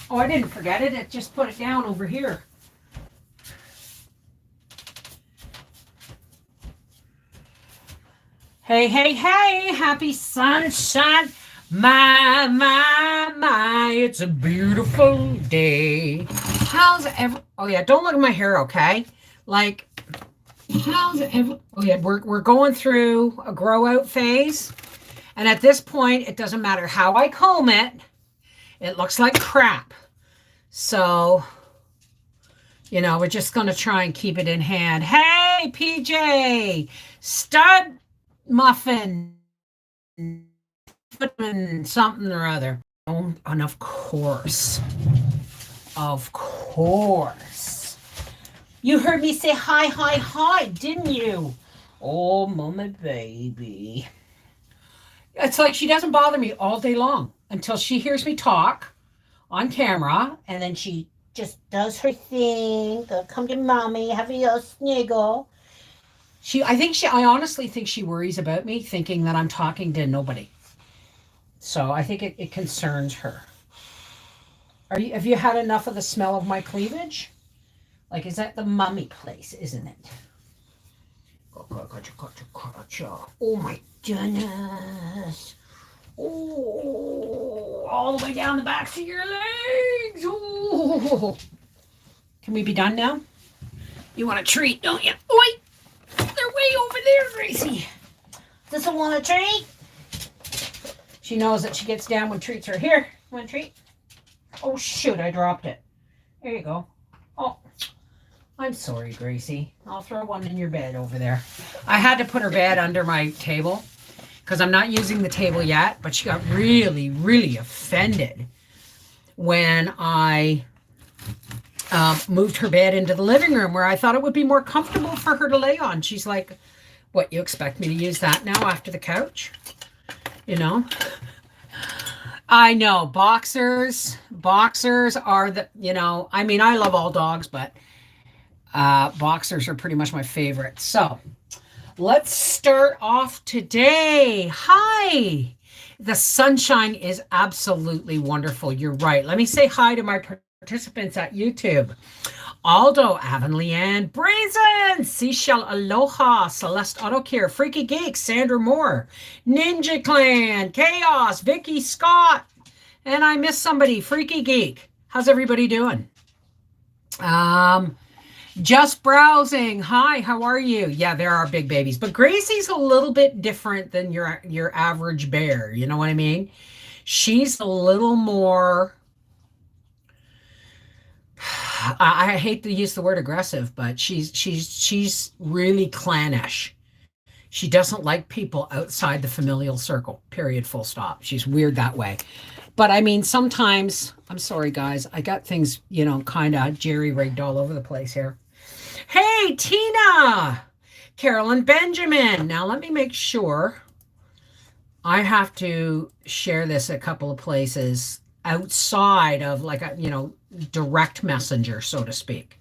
Oh, I didn't forget it. It just put it down over here. Hey, hey, hey, happy sunshine. My, it's a beautiful day. Oh yeah, don't look at my hair, okay? Like, oh yeah, we're going through a grow out phase. And at this point, it doesn't matter how I comb it, it looks like crap. So, we're just going to try and keep it in hand. Hey, PJ, stud muffin, something or other. And of course, you heard me say hi, hi, hi, didn't you? Oh, mama baby. It's like she doesn't bother me all day long until she hears me talk on camera, and then she just does her thing. Come to mommy, have a little sniggle. I honestly think she worries about me, thinking that I'm talking to nobody. So I think it concerns her. Have you had enough of the smell of my cleavage? Like, is that the mummy place, isn't it? Oh my goodness. Oh, all the way down the backs of your legs. Oh. Can we be done now? You want a treat, don't you? Wait, they're way over there, Gracie. Doesn't want a treat? She knows that she gets down when treats are here. Want a treat? Oh, shoot, I dropped it. There you go. Oh, I'm sorry, Gracie. I'll throw one in your bed over there. I had to put her bed under my table because I'm not using the table yet, but she got really, really offended when I moved her bed into the living room where I thought it would be more comfortable for her to lay on. She's like, what, you expect me to use that now after the couch? I know, boxers are I love all dogs, but boxers are pretty much my favorite. So let's start off today. Hi. The sunshine is absolutely wonderful. You're right. Let me say hi to my participants at YouTube. Aldo, Avonlea Ann, Brazen, Seashell Aloha, Celeste Autocare, Freaky Geek, Sandra Moore, Ninja Clan, Chaos, Vicky Scott, and I missed somebody, Freaky Geek. How's everybody doing? Just browsing. Hi, how are you? Yeah, there are big babies, but Gracie's a little bit different than your average bear. You know what I mean? She's a little more. I hate to use the word aggressive, but she's really clannish. She doesn't like people outside the familial circle. Period. Full stop. She's weird that way. But I mean, sometimes, I'm sorry, guys, I got things, kind of jerry-rigged all over the place here. Hey, Tina! Carolyn Benjamin. Now, let me make sure. I have to share this a couple of places outside of direct messenger, so to speak,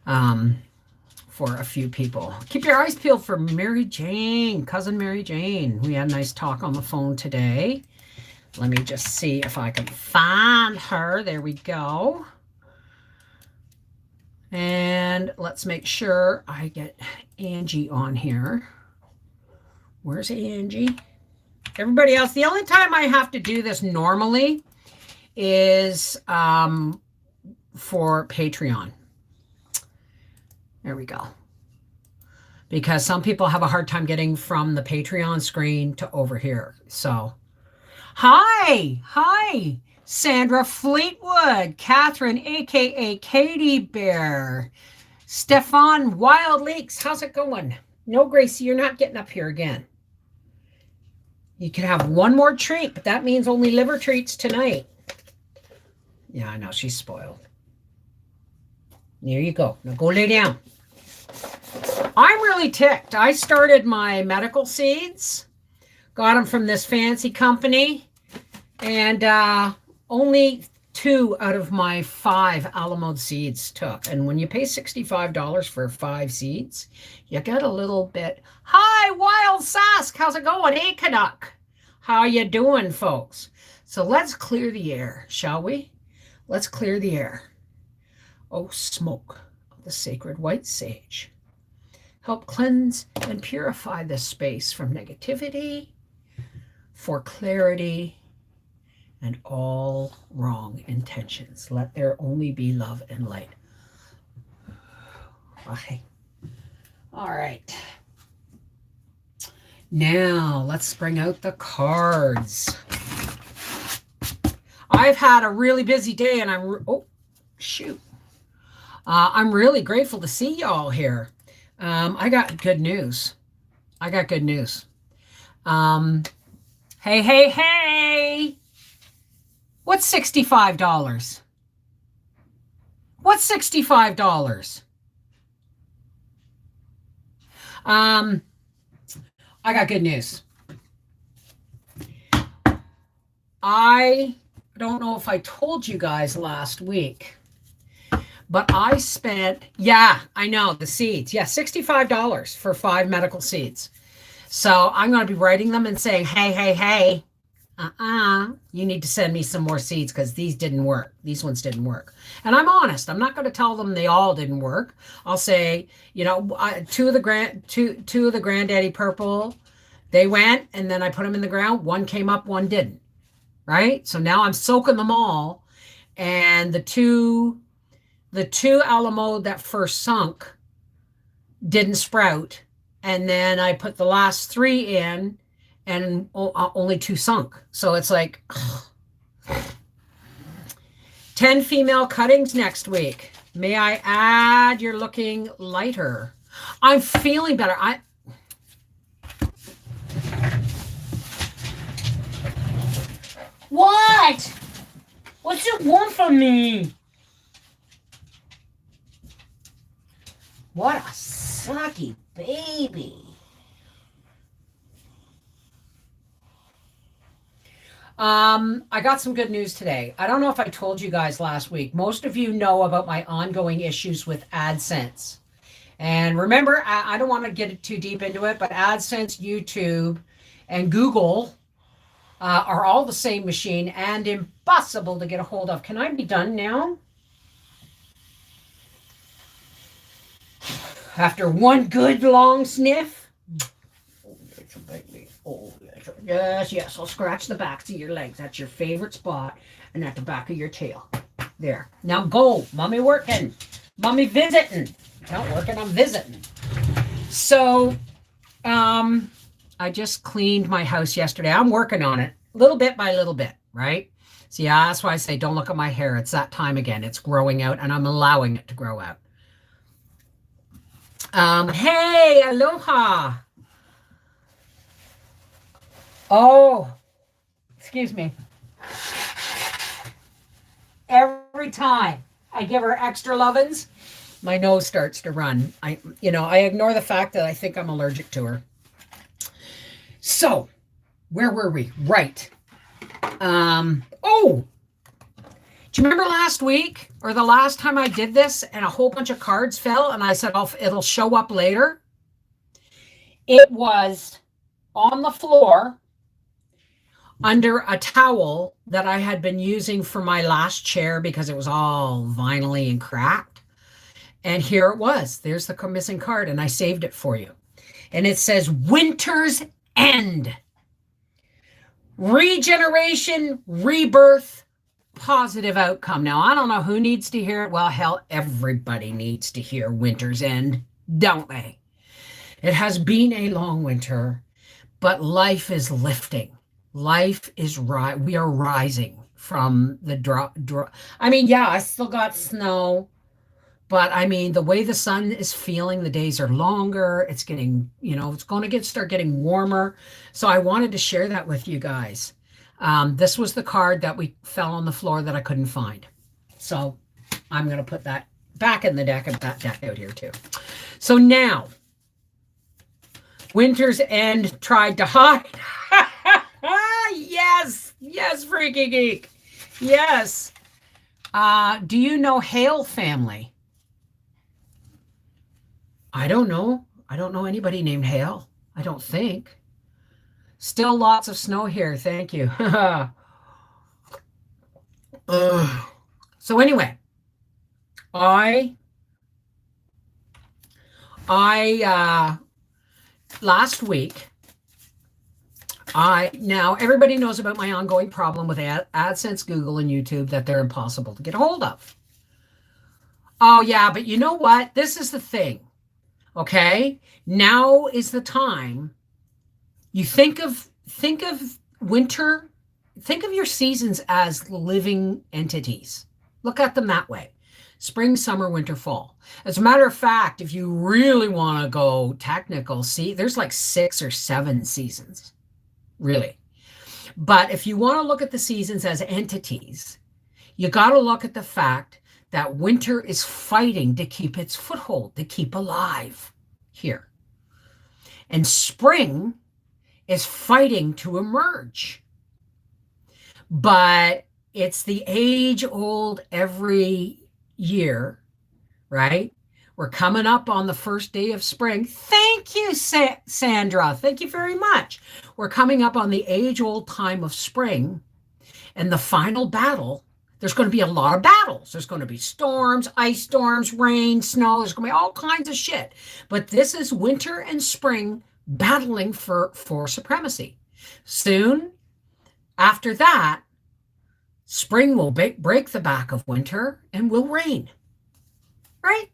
for a few people. Keep your eyes peeled for Mary Jane, cousin Mary Jane. We had a nice talk on the phone today. Let me just see if I can find her. There we go. And let's make sure I get Angie on here. Where's Angie? Everybody else, the only time I have to do this normally is for Patreon. There we go. Because some people have a hard time getting from the Patreon screen to over here. So, hi, Sandra Fleetwood, Catherine, a.k.a. Katie Bear, Stefan Wild Lakes. How's it going? No, Gracie, you're not getting up here again. You can have one more treat, but that means only liver treats tonight. Yeah, I know, she's spoiled. There you go. Now go lay down. I'm really ticked. I started my medical seeds, got them from this fancy company, and only 2 out of my 5 Alamode seeds took. And when you pay $65 for 5 seeds, you get a little bit. Hi, Wild Sask. How's it going? Hey, Canuck. How you doing, folks? So let's clear the air, shall we? Let's clear the air. Oh, smoke of the sacred white sage. Help cleanse and purify this space from negativity, for clarity, and all wrong intentions. Let there only be love and light. Okay. All right. Now let's bring out the cards. I've had a really busy day and I'm really grateful to see y'all here. I got good news. Hey. What's $65? What's $65? I got good news. I don't know if I told you guys last week, but I spent, I know, the seeds. Yeah, $65 for 5 medical seeds. So I'm going to be writing them and saying, hey, you need to send me some more seeds because these didn't work. These ones didn't work. And I'm honest. I'm not going to tell them they all didn't work. I'll say, two of the Granddaddy Purple, they went, and then I put them in the ground. One came up, one didn't. Right? So now I'm soaking them all. And the two Alamo that first sunk didn't sprout. And then I put the last 3 in, and only 2 sunk. So it's like 10 female cuttings next week. May I add, you're looking lighter. I'm feeling better. What? What's it want from me? What a sucky baby. I got some good news today. I don't know if I told you guys last week. Most of you know about my ongoing issues with AdSense. And remember, I don't want to get too deep into it, but AdSense, YouTube, and Google are all the same machine and impossible to get a hold of. Can I be done now? After one good long sniff? Oh, little baby. Oh, little. Yes. I'll scratch the backs of your legs. That's your favorite spot. And at the back of your tail. There. Now go. Mommy working. Mommy visiting. Not working, I'm visiting. So, I just cleaned my house yesterday. I'm working on it. Little bit by little bit, right? So yeah, that's why I say don't look at my hair. It's that time again. It's growing out and I'm allowing it to grow out. Hey, aloha. Oh, excuse me. Every time I give her extra lovin's, my nose starts to run. I ignore the fact that I think I'm allergic to her. So, where were we? Right. Do you remember last week or the last time I did this and a whole bunch of cards fell and I said, it'll show up later? It was on the floor under a towel that I had been using for my last chair because it was all vinyl-y and cracked. And here it was. There's the missing card, and I saved it for you. And it says, Winter's End. Regeneration, rebirth, positive outcome. Now, I don't know who needs to hear it. Well, hell, everybody needs to hear Winter's End, don't they? It has been a long winter, but life is lifting. Life is we are rising from the drop. I mean, yeah, I still got snow. But I mean, the way the sun is feeling, the days are longer. It's getting, it's going to start getting warmer. So I wanted to share that with you guys. This was the card that we fell on the floor that I couldn't find. So I'm going to put that back in the deck and that deck out here too. So now, Winter's End tried to hide. Yes, Freaky Geek. Yes. Do you know Hale family? I don't know. I don't know anybody named Hale. I don't think. Still lots of snow here. Thank you. So anyway, I last week, now everybody knows about my ongoing problem with AdSense, Google, and YouTube, that they're impossible to get a hold of. Oh yeah, but you know what? This is the thing. Okay? Now is the time. You think of winter, think of your seasons as living entities. Look at them that way. Spring, summer, winter, fall. As a matter of fact, if you really want to go technical, see, there's like 6 or 7 seasons, really. But if you want to look at the seasons as entities, you got to look at the fact that winter is fighting to keep its foothold, to keep alive here. And spring is fighting to emerge. But it's the age-old every year, right? We're coming up on the first day of spring. Thank you, Sandra. Thank you very much. We're coming up on the age-old time of spring, and the final battle. There's going to be a lot of battles. There's going to be storms, ice storms, rain, snow. There's going to be all kinds of shit. But this is winter and spring battling for supremacy. Soon after that, spring will break the back of winter and will rain, right?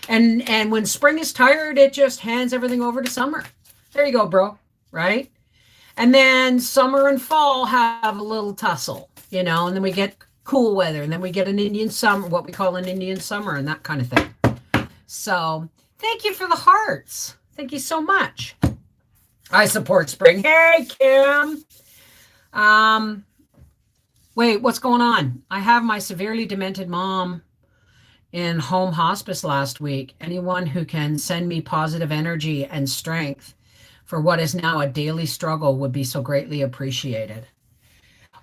And when spring is tired, it just hands everything over to summer. There you go, bro, right? And then summer and fall have a little tussle, and then we get cool weather, and then we get an Indian summer, what we call an Indian summer, and that kind of thing. So thank you for the hearts. Thank you so much. I support spring. Hey, Kim. Wait, what's going on? I have my severely demented mom in home hospice last week. Anyone who can send me positive energy and strength for what is now a daily struggle would be so greatly appreciated.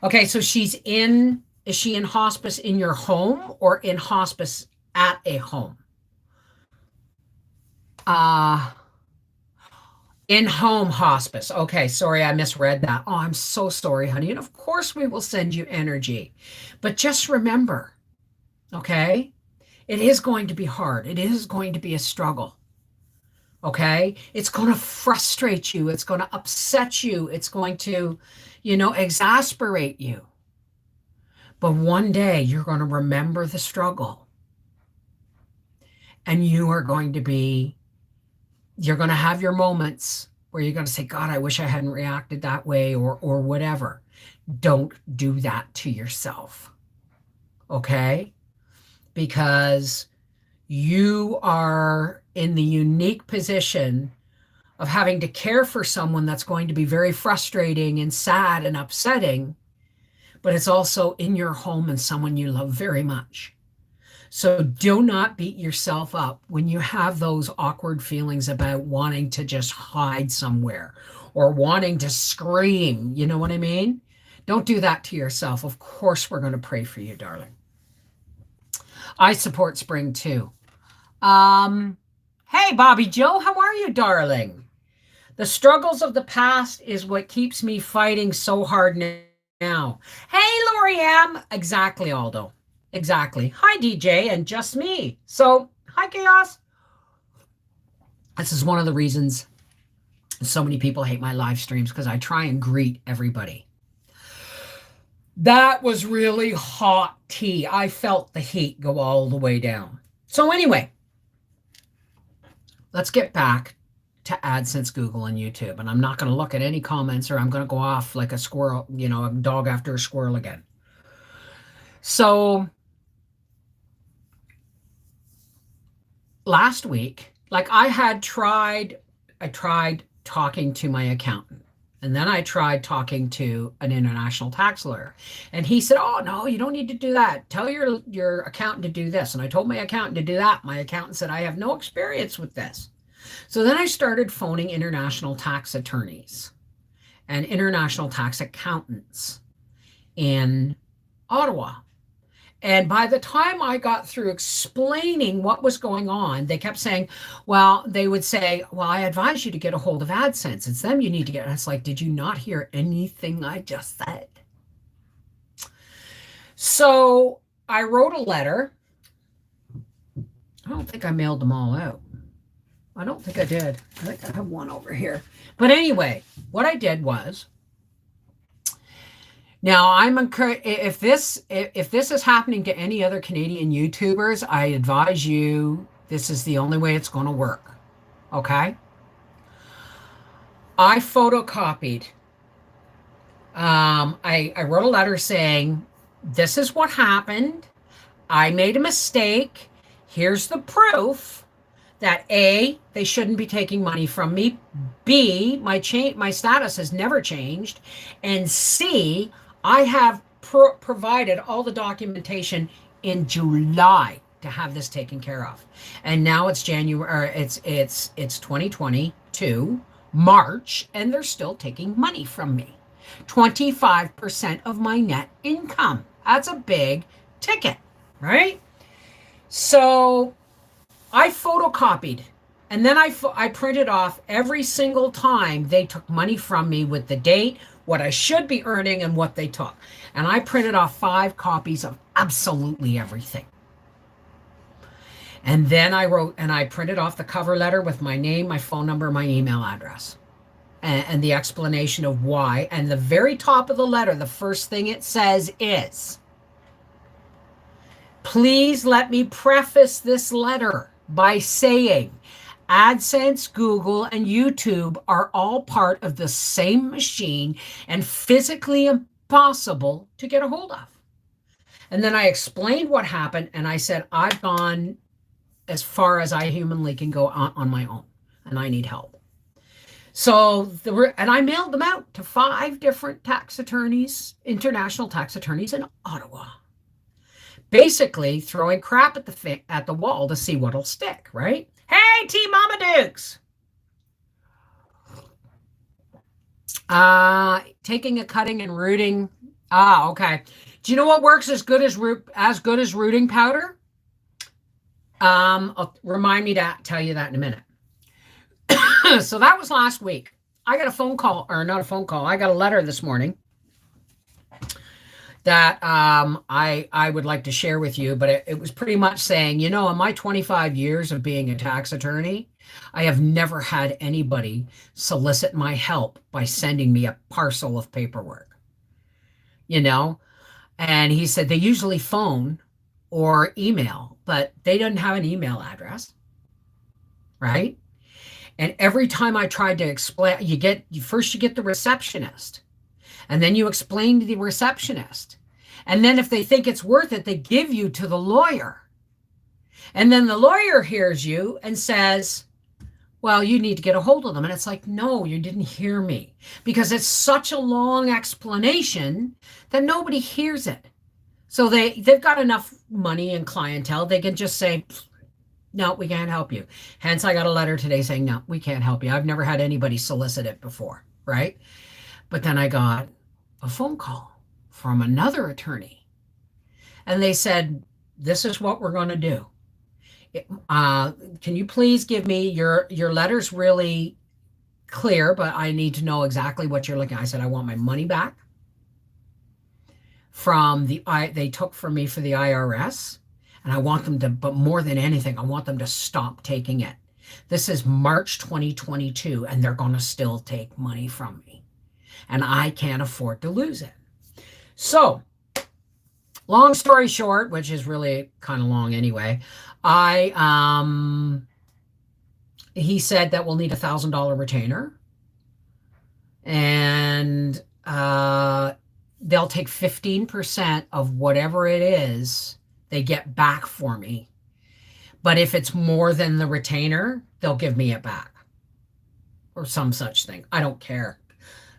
Okay, so is she in hospice in your home or in hospice at a home? In-home hospice. Okay, sorry, I misread that. Oh, I'm so sorry, honey. And of course we will send you energy. But just remember, okay, it is going to be hard. It is going to be a struggle. Okay? It's going to frustrate you. It's going to upset you. It's going to, exasperate you. But one day you're going to remember the struggle. And you're going to have your moments where you're going to say, God, I wish I hadn't reacted that way or whatever. Don't do that to yourself. Okay? Because you are in the unique position of having to care for someone that's going to be very frustrating and sad and upsetting, but it's also in your home and someone you love very much. So do not beat yourself up when you have those awkward feelings about wanting to just hide somewhere or wanting to scream. You know what I mean? Don't do that to yourself. Of course, we're going to pray for you, darling. I support spring too. Hey, Bobby Joe, how are you, darling? The struggles of the past is what keeps me fighting so hard now. Hey, Lori M. Exactly, Aldo. Exactly. Hi, DJ, and just me. So, hi, Chaos. This is one of the reasons so many people hate my live streams, because I try and greet everybody. That was really hot tea. I felt the heat go all the way down. So anyway, let's get back to AdSense, Google, and YouTube. And I'm not going to look at any comments or I'm going to go off like a squirrel, a dog after a squirrel again. So last week, I tried talking to my accountant. And then I tried talking to an international tax lawyer. And he said, oh, no, you don't need to do that. Tell your accountant to do this. And I told my accountant to do that. My accountant said, I have no experience with this. So then I started phoning international tax attorneys and international tax accountants in Ottawa. And by the time I got through explaining what was going on, they kept saying, they would say, I advise you to get a hold of AdSense. It's them you need to get. And it's like, did you not hear anything I just said? So I wrote a letter. I don't think I mailed them all out. I don't think I did. I think I have one over here. But anyway, what I did was, now I'm encouraged, if this is happening to any other Canadian YouTubers, I advise you, this is the only way it's going to work. Okay? I photocopied. I wrote a letter saying, this is what happened. I made a mistake. Here's the proof that A, they shouldn't be taking money from me. B, my status has never changed. And C, I have provided all the documentation in July to have this taken care of. And now it's January, it's 2022, March, and they're still taking money from me. 25% of my net income. That's a big ticket, right? So I photocopied, and then I printed off every single time they took money from me with the date, what I should be earning, and what they took. And I printed off 5 copies of absolutely everything. And then I printed off the cover letter with my name, my phone number, my email address, and the explanation of why. And the very top of the letter, the first thing it says is, please let me preface this letter by saying AdSense, Google, and YouTube are all part of the same machine and physically impossible to get a hold of. And then I explained what happened, and I said, I've gone as far as I humanly can go on my own, and I need help. So, and I mailed them out to 5 different tax attorneys, international tax attorneys in Ottawa. Basically throwing crap at the wall to see what'll stick, right? Hey, Team Mama Dukes! Taking a cutting and rooting. Okay. Do you know what works as good as rooting powder? Remind me to tell you that in a minute. So that was last week. I got a phone call, or not a phone call. I got a letter this morning that I would like to share with you, but it was pretty much saying, in my 25 years of being a tax attorney, I have never had anybody solicit my help by sending me a parcel of paperwork, and he said they usually phone or email, but they didn't have an email address, right? And every time I tried to explain, you get the receptionist, and then you explain to the receptionist. And then if they think it's worth it, they give you to the lawyer. And then the lawyer hears you and says, well, you need to get a hold of them. And it's like, no, you didn't hear me. Because it's such a long explanation that nobody hears it. So they've got enough money and clientele, they can just say, no, we can't help you. Hence, I got a letter today saying, no, we can't help you. I've never had anybody solicit it before, right? But then I got a phone call from another attorney. And they said, this is what we're going to do. Can you please give me your letter's really clear, but I need to know exactly what you're looking at. I said, I want my money back from they took from me for the IRS. And I want them to, but more than anything, I want them to stop taking it. This is March 2022, and they're going to still take money from me. And I can't afford to lose it. So, long story short, which is really kind of long anyway, he said that we'll need $1,000 retainer. And they'll take 15% of whatever it is they get back for me. But if it's more than the retainer, they'll give me it back. Or some such thing. I don't care.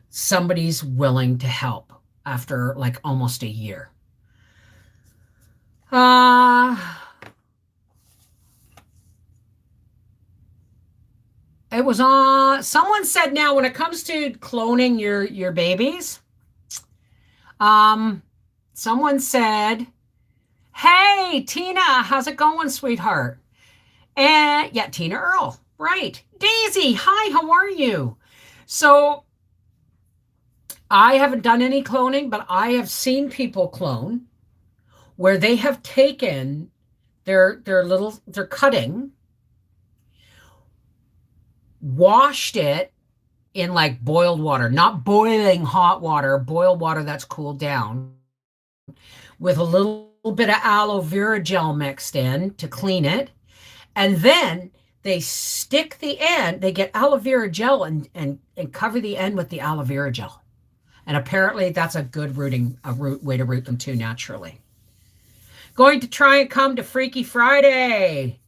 Somebody's willing to help after like almost a year. It was on, someone said now when it comes to cloning your babies, someone said, hey, Tina, how's it going, sweetheart? And yeah, Tina Earl, right. Daisy, hi, how are you? So I haven't done any cloning, but I have seen people clone where they have taken their cutting, washed it in like boiled water, not boiling hot water, boiled water that's cooled down, with a little bit of aloe vera gel mixed in to clean it. And then they stick the end, they get aloe vera gel and cover the end with the aloe vera gel. And apparently that's a good way to root them too naturally. Going to try and come to Freaky Friday.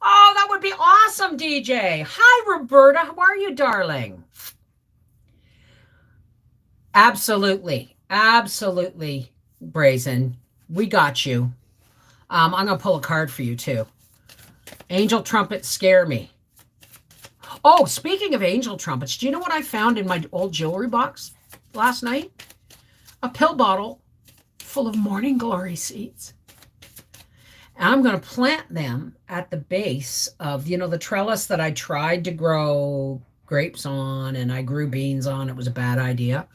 Oh, that would be awesome, DJ. Hi, Roberta. How are you, darling? Absolutely. Absolutely, Brazen. We got you. I'm going to pull a card for you, too. Angel trumpets scare me. Oh, speaking of angel trumpets, do you know what I found in my old jewelry box last night? A pill bottle full of morning glory seeds. And I'm going to plant them at the base of, the trellis that I tried to grow grapes on and I grew beans on. It was a bad idea.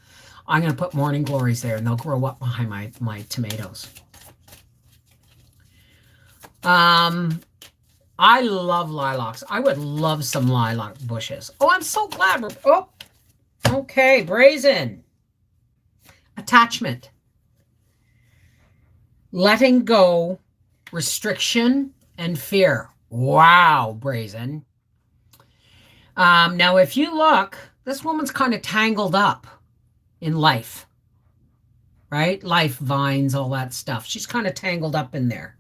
I'm going to put morning glories there and they'll grow up behind my tomatoes. I love lilacs. I would love some lilac bushes. Oh, I'm so glad. Oh, okay. Brazen. Attachment. Letting go, restriction, and fear. Wow, Brazen. Now, if you look, this woman's kind of tangled up in life, right? Life, vines, all that stuff. She's kind of tangled up in there.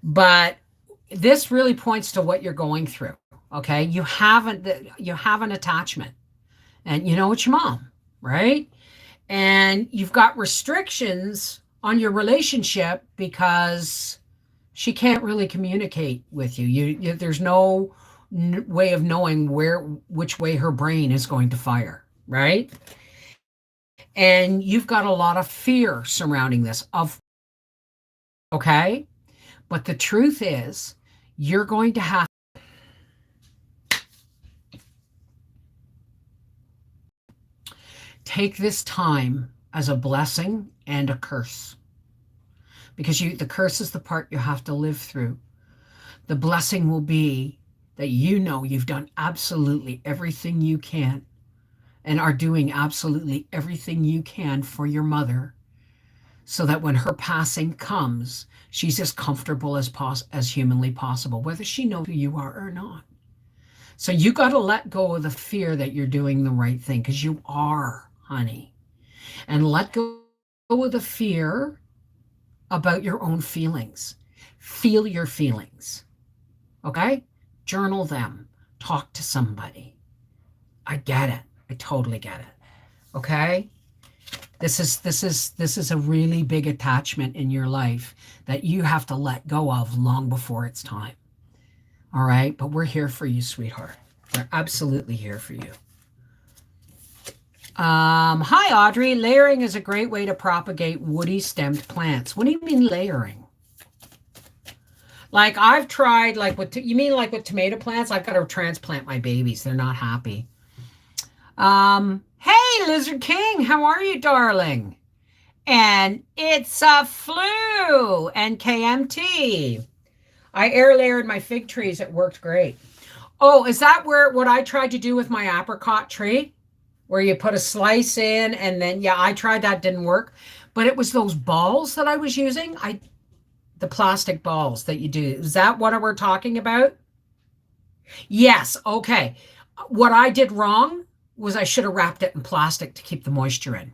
But this really points to what you're going through, okay? You have an attachment. And it's your mom, right? And you've got restrictions on your relationship because she can't really communicate with you. There's no way of knowing which way her brain is going to fire, right? And you've got a lot of fear surrounding this okay? But the truth is, you're going to have take this time as a blessing and a curse. Because the curse is the part you have to live through. The blessing will be that you've done absolutely everything you can and are doing absolutely everything you can for your mother so that when her passing comes, she's as comfortable as humanly possible, whether she knows who you are or not. So you got to let go of the fear that you're doing the right thing, because you are, honey. And let go of the fear about your own feelings. Feel your feelings. Okay? Journal them. Talk to somebody. I get it. I totally get it. Okay? This is a really big attachment in your life that you have to let go of long before it's time. All right? But we're here for you, sweetheart. We're absolutely here for you. Hi, Audrey. Layering is a great way to propagate woody stemmed plants. What do you mean layering? Like I've tried, you mean like with tomato plants? I've got to transplant my babies. They're not happy. Hey, Lizard King, how are you, darling? And it's a flu and KMT. I air layered my fig trees. It worked great. Oh, is that what I tried to do with my apricot tree? Where you put a slice in and then, yeah, I tried that, didn't work. But it was those balls that I was using. The plastic balls that you do. Is that what we're talking about? Yes, okay. What I did wrong was I should have wrapped it in plastic to keep the moisture in.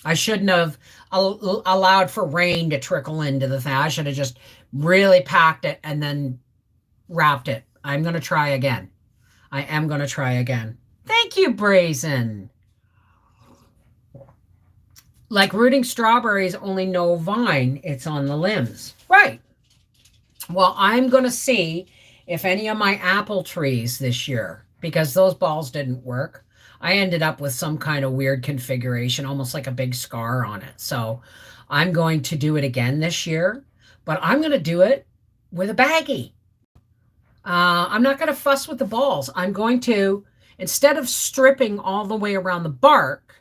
I shouldn't have allowed for rain to trickle into the thing. I should have just really packed it and then wrapped it. I'm going to try again. I am going to try again. Thank you, Brazen. Like rooting strawberries, only no vine. It's on the limbs. Right. Well, I'm going to see if any of my apple trees this year, because those balls didn't work. I ended up with some kind of weird configuration, almost like a big scar on it. So I'm going to do it again this year, but I'm going to do it with a baggie. I'm not going to fuss with the balls. I'm going to, instead of stripping all the way around the bark,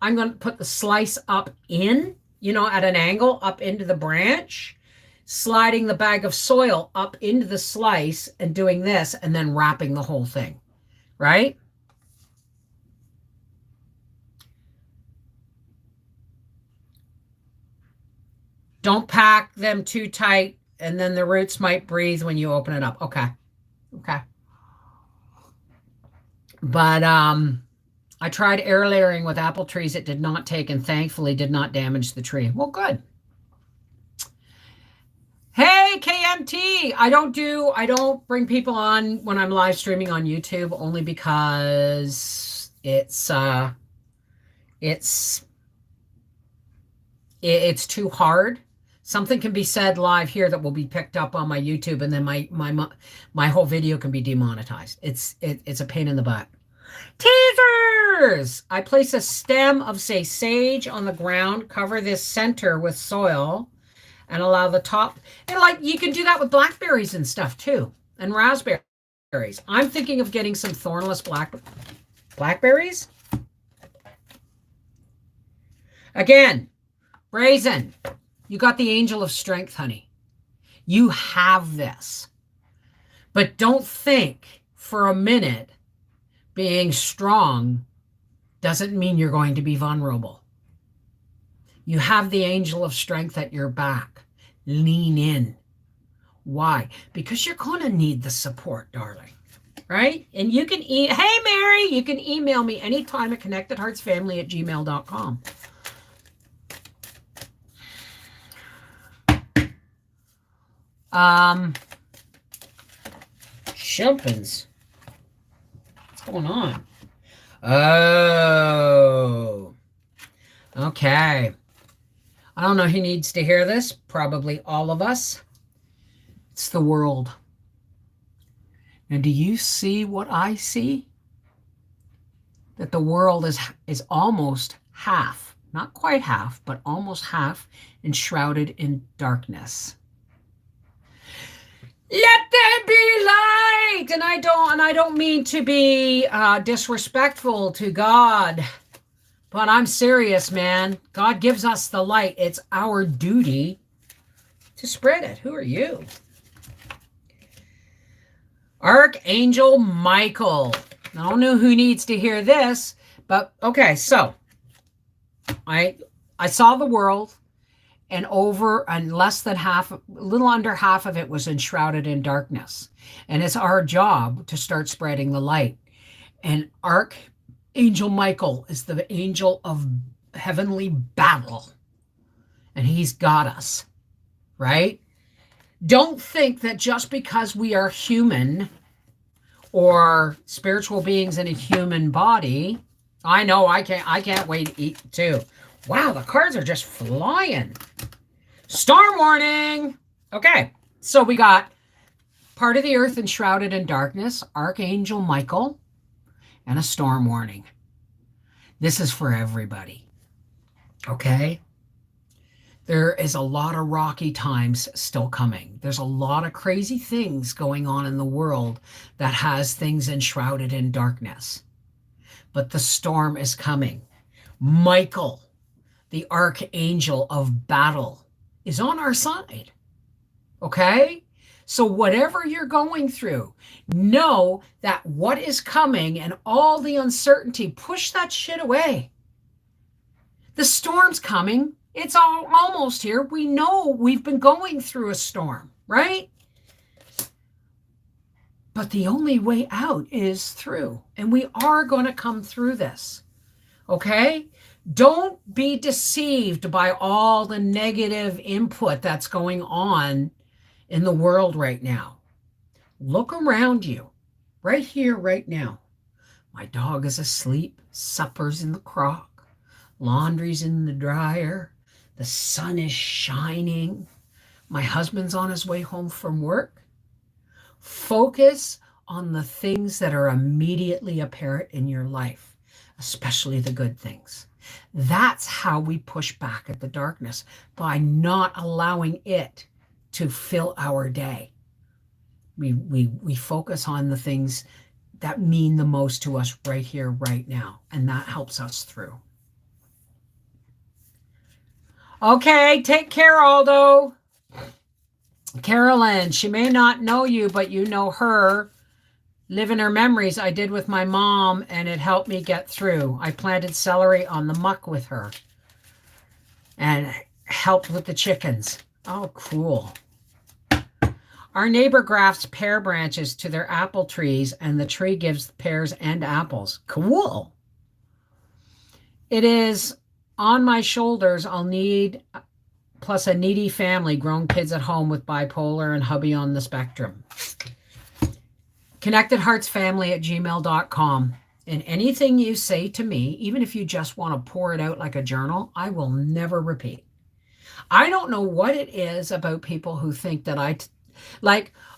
I'm going to put the slice up in you know, at an angle up into the branch, sliding the bag of soil up into the slice and doing this and then wrapping the whole thing, right? Don't pack them too tight and then the roots might breathe when you open it up. Okay. Okay. But I tried air layering with apple trees. It did not take and thankfully did not damage the tree. Well, good. Hey, KMT. I don't bring people on when I'm live streaming on YouTube only because it's too hard. Something can be said live here that will be picked up on my YouTube, and then my whole video can be demonetized. It's a pain in the butt. Teasers! I place a stem of, say, sage on the ground, cover this center with soil, and allow the top. And like you can do that with blackberries and stuff too, and raspberries. I'm thinking of getting some thornless blackberries. Again, Brazen, you got the angel of strength, honey. You have this. But don't think for a minute being strong doesn't mean you're going to be vulnerable. You have the angel of strength at your back. Lean in. Why? Because you're going to need the support, darling. Right? And you can hey, Mary, you can email me anytime at connectedheartsfamily@gmail.com. Shumpins. What's going on? Oh. Okay. I don't know who needs to hear this. Probably all of us. It's the world. And do you see what I see? That the world is almost half, not quite half, but almost half enshrouded in darkness. Let there be light. And I don't mean to be disrespectful to God, but I'm serious, man. God gives us the light. It's our duty to spread it. Who are you? Archangel Michael. I don't know who needs to hear this, but okay, so I saw the world, and less than half, a little under half of it was enshrouded in darkness. And it's our job to start spreading the light. And Archangel Michael is the angel of heavenly battle. And he's got us, right? Don't think that just because we are human or spiritual beings in a human body, I know I can't wait to eat too. Wow, the cards are just flying. Storm warning. Okay, so we got part of the earth enshrouded in darkness, Archangel Michael, and a storm warning. This is for everybody. Okay? There is a lot of rocky times still coming. There's a lot of crazy things going on in the world that has things enshrouded in darkness. But the storm is coming. Michael, the archangel of battle, is on our side. Okay? So whatever you're going through, know that what is coming and all the uncertainty, push that shit away. The storm's coming. It's almost here. We know we've been going through a storm, right? But the only way out is through. And we are going to come through this. Okay? Don't be deceived by all the negative input that's going on in the world right now. Look around you, right here, right now. My dog is asleep. Supper's in the crock. Laundry's in the dryer. The sun is shining. My husband's on his way home from work. Focus on the things that are immediately apparent in your life, especially the good things. That's how we push back at the darkness, by not allowing it to fill our day. We focus on the things that mean the most to us right here, right now, and that helps us through. Okay, take care, Aldo. Carolyn, she may not know you, but you know her. Live in her memories. I did with my mom, and it helped me get through. I planted celery on the muck with her and helped with the chickens. Oh, cool. Our neighbor grafts pear branches to their apple trees, and the tree gives pears and apples. Cool. It is on my shoulders. I'll need, plus a needy family, grown kids at home with bipolar and hubby on the spectrum. ConnectedHeartsFamily@gmail.com. And anything you say to me, even if you just want to pour it out like a journal, I will never repeat. I don't know what it is about people who think that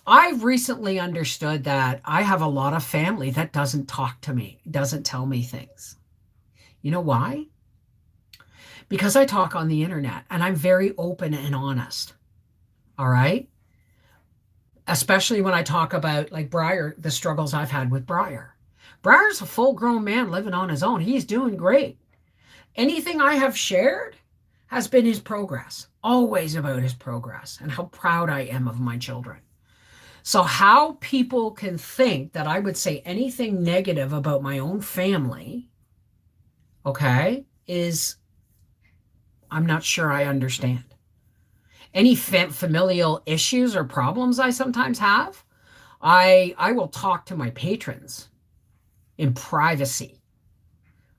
I've recently understood that I have a lot of family that doesn't talk to me, doesn't tell me things. You know why? Because I talk on the internet and I'm very open and honest. All right? Especially when I talk about like Briar, the struggles I've had with Briar. Briar's a full-grown man living on his own. He's doing great. Anything I have shared has been his progress, always about his progress and how proud I am of my children. So how people can think that I would say anything negative about my own family, okay, I'm not sure I understand. Any familial issues or problems I sometimes have, I will talk to my patrons in privacy.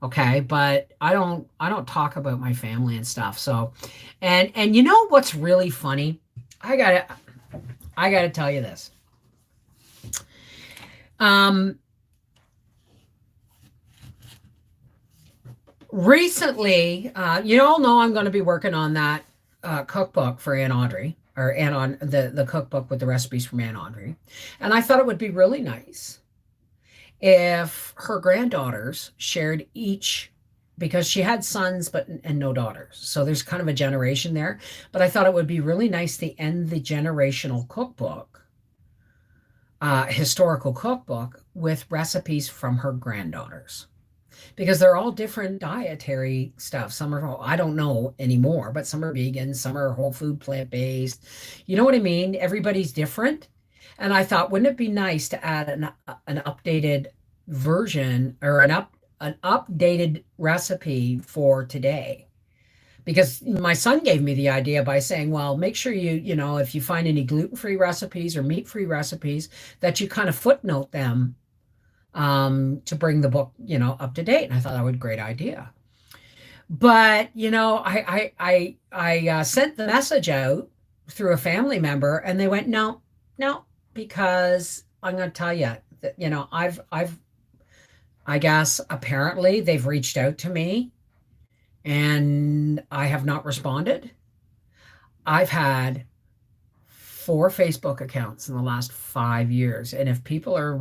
Okay, but I don't talk about my family and stuff. So, and you know what's really funny? I gotta tell you this. Recently, you all know I'm going to be working on that cookbook for Aunt Audrey, or the cookbook with the recipes from Aunt Audrey, and I thought it would be really nice if her granddaughters shared each, because she had sons and no daughters, so there's kind of a generation there. But I thought it would be really nice to end the generational cookbook, historical cookbook, with recipes from her granddaughters, because they're all different dietary stuff. Some are, I don't know anymore, but some are vegan, some are whole food, plant-based. You know what I mean? Everybody's different. And I thought, wouldn't it be nice to add an updated version, or an updated recipe for today? Because my son gave me the idea by saying, well, make sure if you find any gluten-free recipes or meat-free recipes, that you kind of footnote them to bring the book, up to date. And I thought that was a great idea. But, I sent the message out through a family member, and they went, no, because I'm going to tell you that, I guess apparently they've reached out to me and I have not responded. I've had 4 Facebook accounts in the last 5 years. And if people are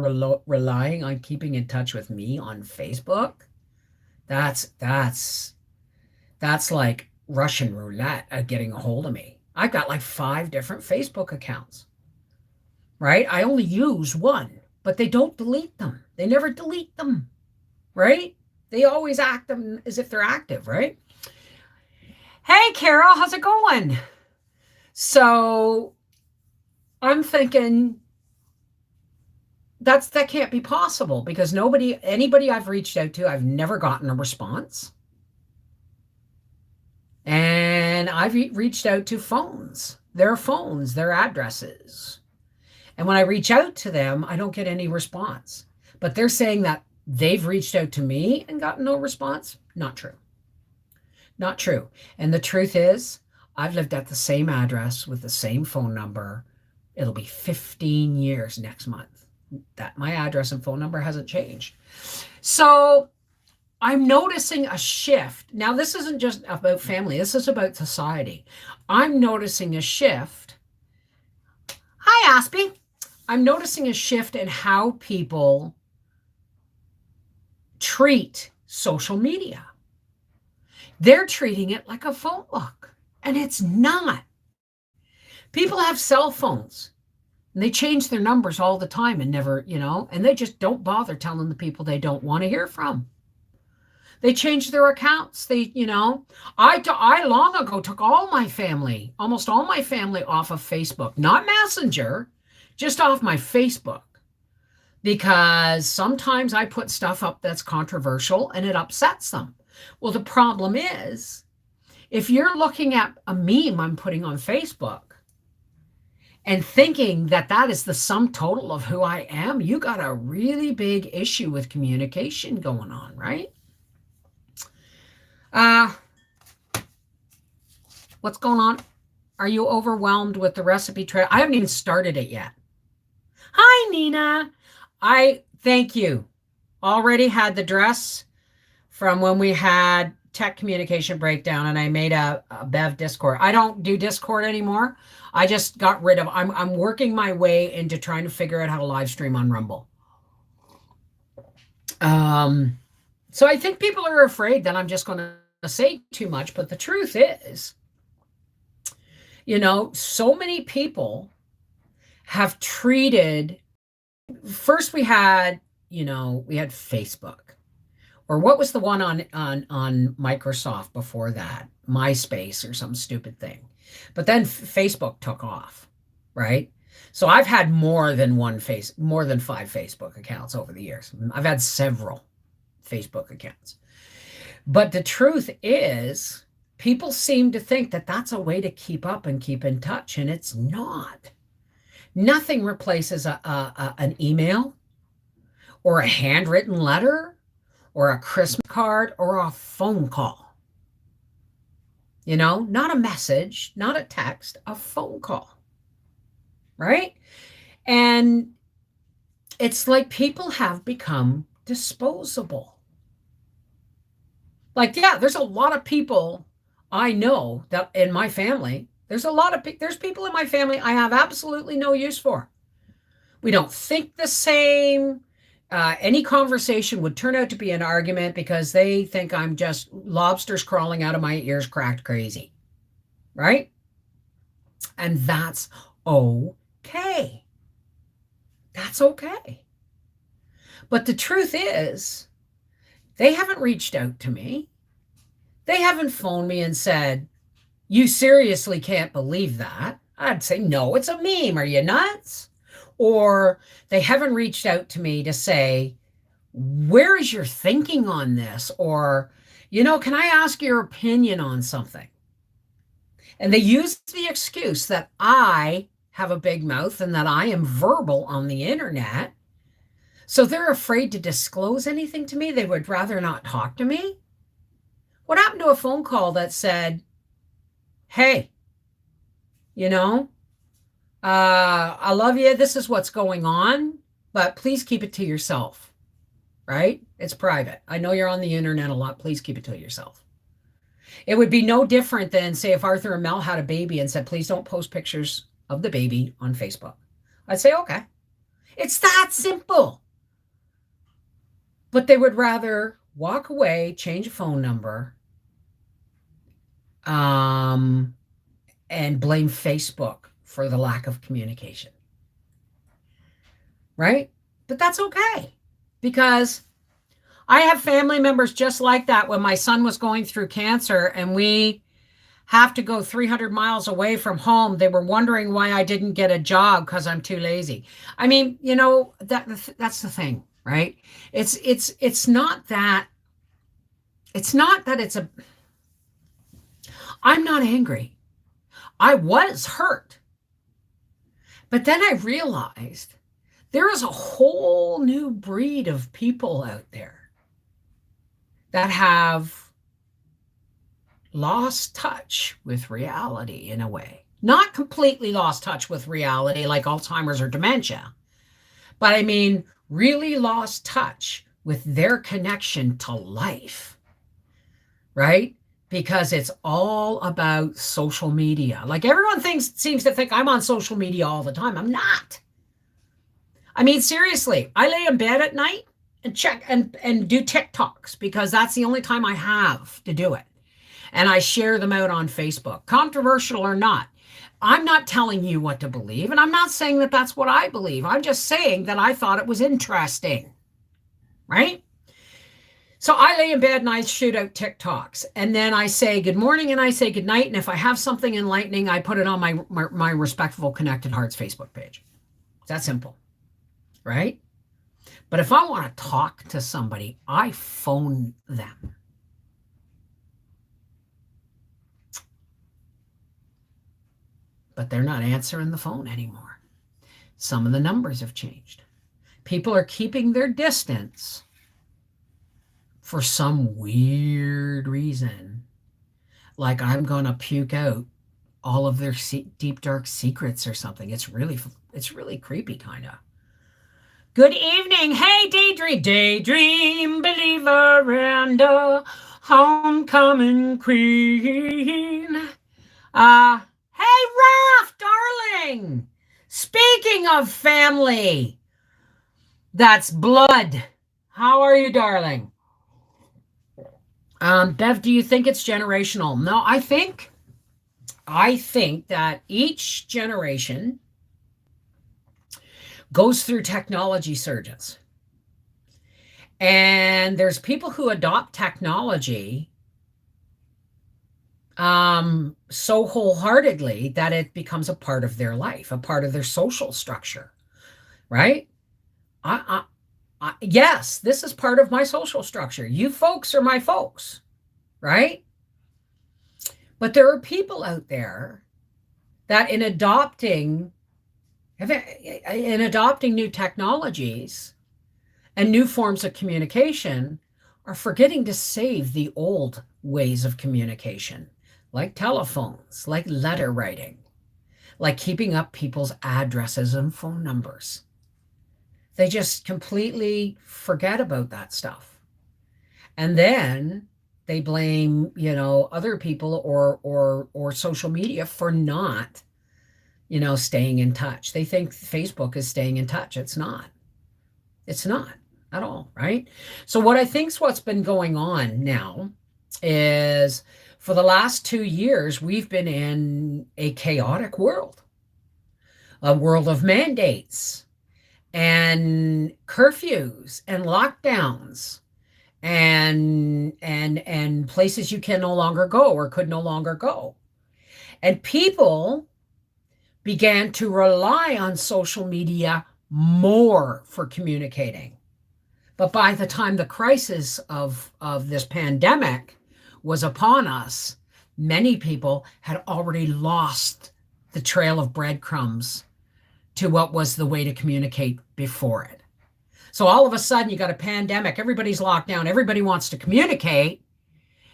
relying on keeping in touch with me on Facebook, that's like Russian roulette at getting a hold of me. I've got like 5 different Facebook accounts, right? I only use one, but they don't delete them. They never delete them, right? They always act them as if they're active, right? Hey, Carol, how's it going? So I'm thinking that can't be possible, because anybody I've reached out to, I've never gotten a response. And I've reached out to their addresses. And when I reach out to them, I don't get any response. But they're saying that they've reached out to me and gotten no response. Not true. Not true. And the truth is, I've lived at the same address with the same phone number. It'll be 15 years next month that my address and phone number hasn't changed. So I'm noticing a shift. Now, this isn't just about family. This is about society. I'm noticing a shift. Hi, Aspie. I'm noticing a shift in how people treat social media. They're treating it like a phone book, and it's not. People have cell phones, and they change their numbers all the time and never, and they just don't bother telling the people they don't want to hear from. They changed their accounts. I long ago took all my family, almost all my family off of Facebook, not Messenger, just off my Facebook, because sometimes I put stuff up that's controversial and it upsets them. Well, the problem is, if you're looking at a meme I'm putting on Facebook and thinking that that is the sum total of who I am, you got a really big issue with communication going on, right? What's going on? Are you overwhelmed with the recipe trail? I haven't even started it yet. Hi, Nina. I thank you. Already had the dress from when we had tech communication breakdown, and I made a Bev Discord. I don't do Discord anymore. I just got rid of. I'm working my way into trying to figure out how to live stream on Rumble. So I think people are afraid that I'm just going to say too much, but the truth is, so many people have treated. First, we had Facebook, or what was the one on Microsoft before that? MySpace or some stupid thing. But then Facebook took off, right? So I've had more than 5 Facebook accounts over the years. I've had several Facebook accounts. But the truth is, people seem to think that that's a way to keep up and keep in touch, and it's not. Nothing replaces an email or a handwritten letter or a Christmas card or a phone call. Not a message, not a text, a phone call, right? And it's like people have become disposable. Like, yeah, there's a lot of people I know that in my family, there's people in my family I have absolutely no use for. We don't think the same. Any conversation would turn out to be an argument because they think I'm just lobsters crawling out of my ears cracked crazy, right? And that's okay. That's okay. But the truth is, they haven't reached out to me. They haven't phoned me and said, "You seriously can't believe that." I'd say, "No, it's a meme. Are you nuts?" Or they haven't reached out to me to say, "Where is your thinking on this?" Or, "Can I ask your opinion on something?" And they use the excuse that I have a big mouth and that I am verbal on the internet. So they're afraid to disclose anything to me. They would rather not talk to me. What happened to a phone call that said, "Hey, I love you. This is what's going on, but please keep it to yourself," right? It's private. I know you're on the internet a lot. Please keep it to yourself. It would be no different than, say, if Arthur and Mel had a baby and said, "Please don't post pictures of the baby on Facebook." I'd say, okay. It's that simple. But they would rather walk away, change a phone number, and blame Facebook for the lack of communication. Right? But that's okay, because I have family members just like that. When my son was going through cancer and we have to go 300 miles away from home, they were wondering why I didn't get a job because I'm too lazy. I mean, that's the thing, right? It's not that I'm not angry. I was hurt. But then I realized there is a whole new breed of people out there that have lost touch with reality in a way. Not completely lost touch with reality like Alzheimer's or dementia, but I mean really lost touch with their connection to life, right? Because it's all about social media. Like everyone seems to think I'm on social media all the time. I'm not. I mean, seriously, I lay in bed at night and check and do TikToks because that's the only time I have to do it. And I share them out on Facebook, controversial or not. I'm not telling you what to believe, and I'm not saying that that's what I believe. I'm just saying that I thought it was interesting, right? So I lay in bed and I shoot out TikToks, and then I say good morning and I say good night. And if I have something enlightening, I put it on my Respectful Connected Hearts Facebook page. It's that simple, right? But if I want to talk to somebody, I phone them. But they're not answering the phone anymore. Some of the numbers have changed. People are keeping their distance for some weird reason. Like I'm going to puke out all of their deep, dark secrets or something. It's really creepy, kind of. Good evening. Hey, daydream believer and a homecoming queen. Hey, Raph, darling. Speaking of family, that's blood. How are you, darling? Bev, do you think it's generational? No, I think that each generation goes through technology surges. And there's people who adopt technology so wholeheartedly that it becomes a part of their life, a part of their social structure, right? Yes, this is part of my social structure. You folks are my folks, right? But there are people out there that in adopting new technologies and new forms of communication are forgetting to save the old ways of communication, like telephones, like letter writing, like keeping up people's addresses and phone numbers. They just completely forget about that stuff. And then they blame, other people or social media for not, staying in touch. They think Facebook is staying in touch. It's not. It's not at all, right? So what I think's what's been going on now is for the last 2 years, we've been in a chaotic world, a world of mandates and curfews and lockdowns and places you can no longer go or could no longer go. And people began to rely on social media more for communicating. But by the time the crisis of this pandemic was upon us, many people had already lost the trail of breadcrumbs to what was the way to communicate before it. So all of a sudden you got a pandemic, everybody's locked down, everybody wants to communicate,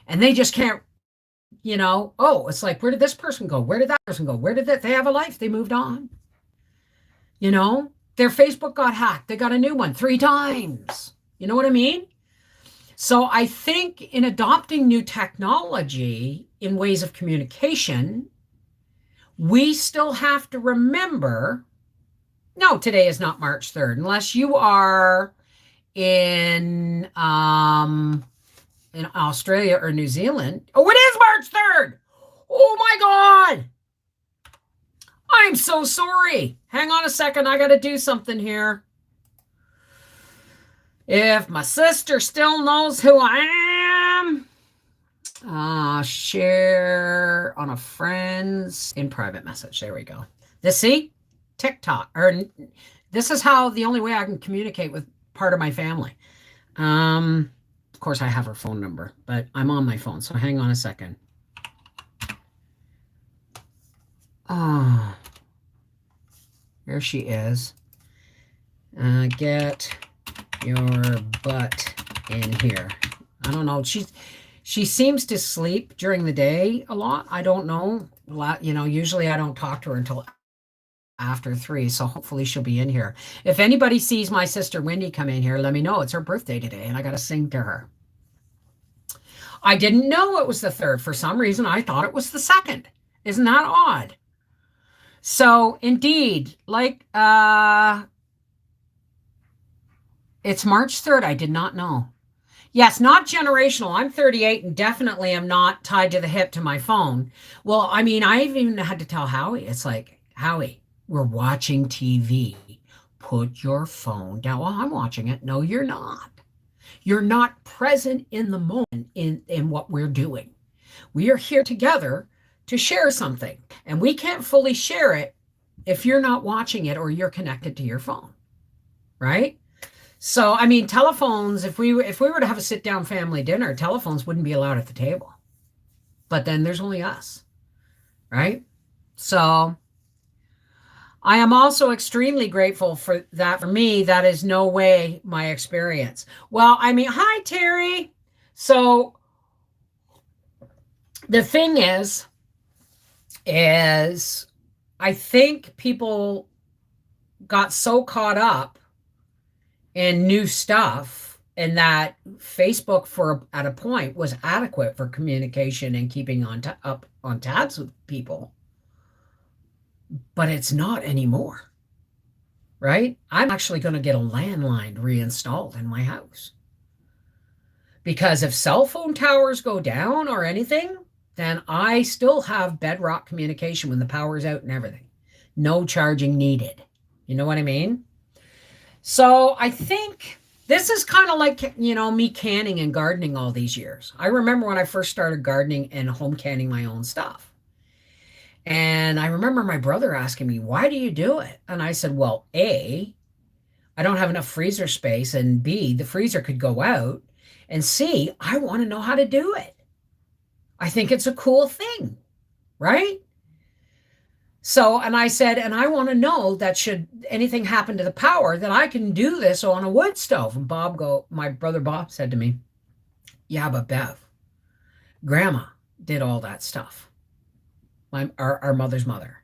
and they just can't, it's like, where did this person go? Where did that person go? Where did they have a life? They moved on. Their Facebook got hacked. They got a new one 3 times. You know what I mean? So I think in adopting new technology in ways of communication, we still have to remember, no, today is not March 3rd, unless you are in Australia or New Zealand. Oh, it is March 3rd. Oh my God. I'm so sorry. Hang on a second. I got to do something here. If my sister still knows who I am, share on a friend's in private message. There we go. See, TikTok, or this is how the only way I can communicate with part of my family. Of course, I have her phone number, but I'm on my phone. So hang on a second. Here she is. Get your butt in here. I don't know. She seems to sleep during the day a lot. I don't know. Usually I don't talk to her until after 3, so hopefully she'll be in here. If anybody sees my sister Wendy come in here, let me know. It's her birthday today, and I got to sing to her. I didn't know it was the 3rd. For some reason, I thought it was the 2nd. Isn't that odd? So, indeed, it's March 3rd. I did not know. Yes, not generational. I'm 38 and definitely am not tied to the hip to my phone. Well, I mean, I've even had to tell Howie. It's like, Howie, we're watching TV. Put your phone down. Well, I'm watching it. No, you're not. You're not present in the moment in what we're doing. We are here together to share something, and we can't fully share it if you're not watching it or you're connected to your phone, right? So, I mean, telephones, if we were to have a sit down family dinner, telephones wouldn't be allowed at the table. But then there's only us, right? So, I am also extremely grateful for that. For me, that is no way my experience. Well, I mean, hi, Terry. So the thing is I think people got so caught up in new stuff and that Facebook for at a point was adequate for communication and keeping up on tabs with people, but it's not anymore. Right? I'm actually going to get a landline reinstalled in my house. Because if cell phone towers go down or anything, then I still have bedrock communication when the power's out and everything. No charging needed. You know what I mean? So I think this is kind of like, me canning and gardening all these years. I remember when I first started gardening and home canning my own stuff. And I remember my brother asking me, why do you do it? And I said, well, A, I don't have enough freezer space. And B, the freezer could go out. And C, I want to know how to do it. I think it's a cool thing, right? So, and I said, and I want to know that should anything happen to the power, that I can do this on a wood stove. And my brother Bob said to me, yeah, but Bev, Grandma did all that stuff. Our mother's mother,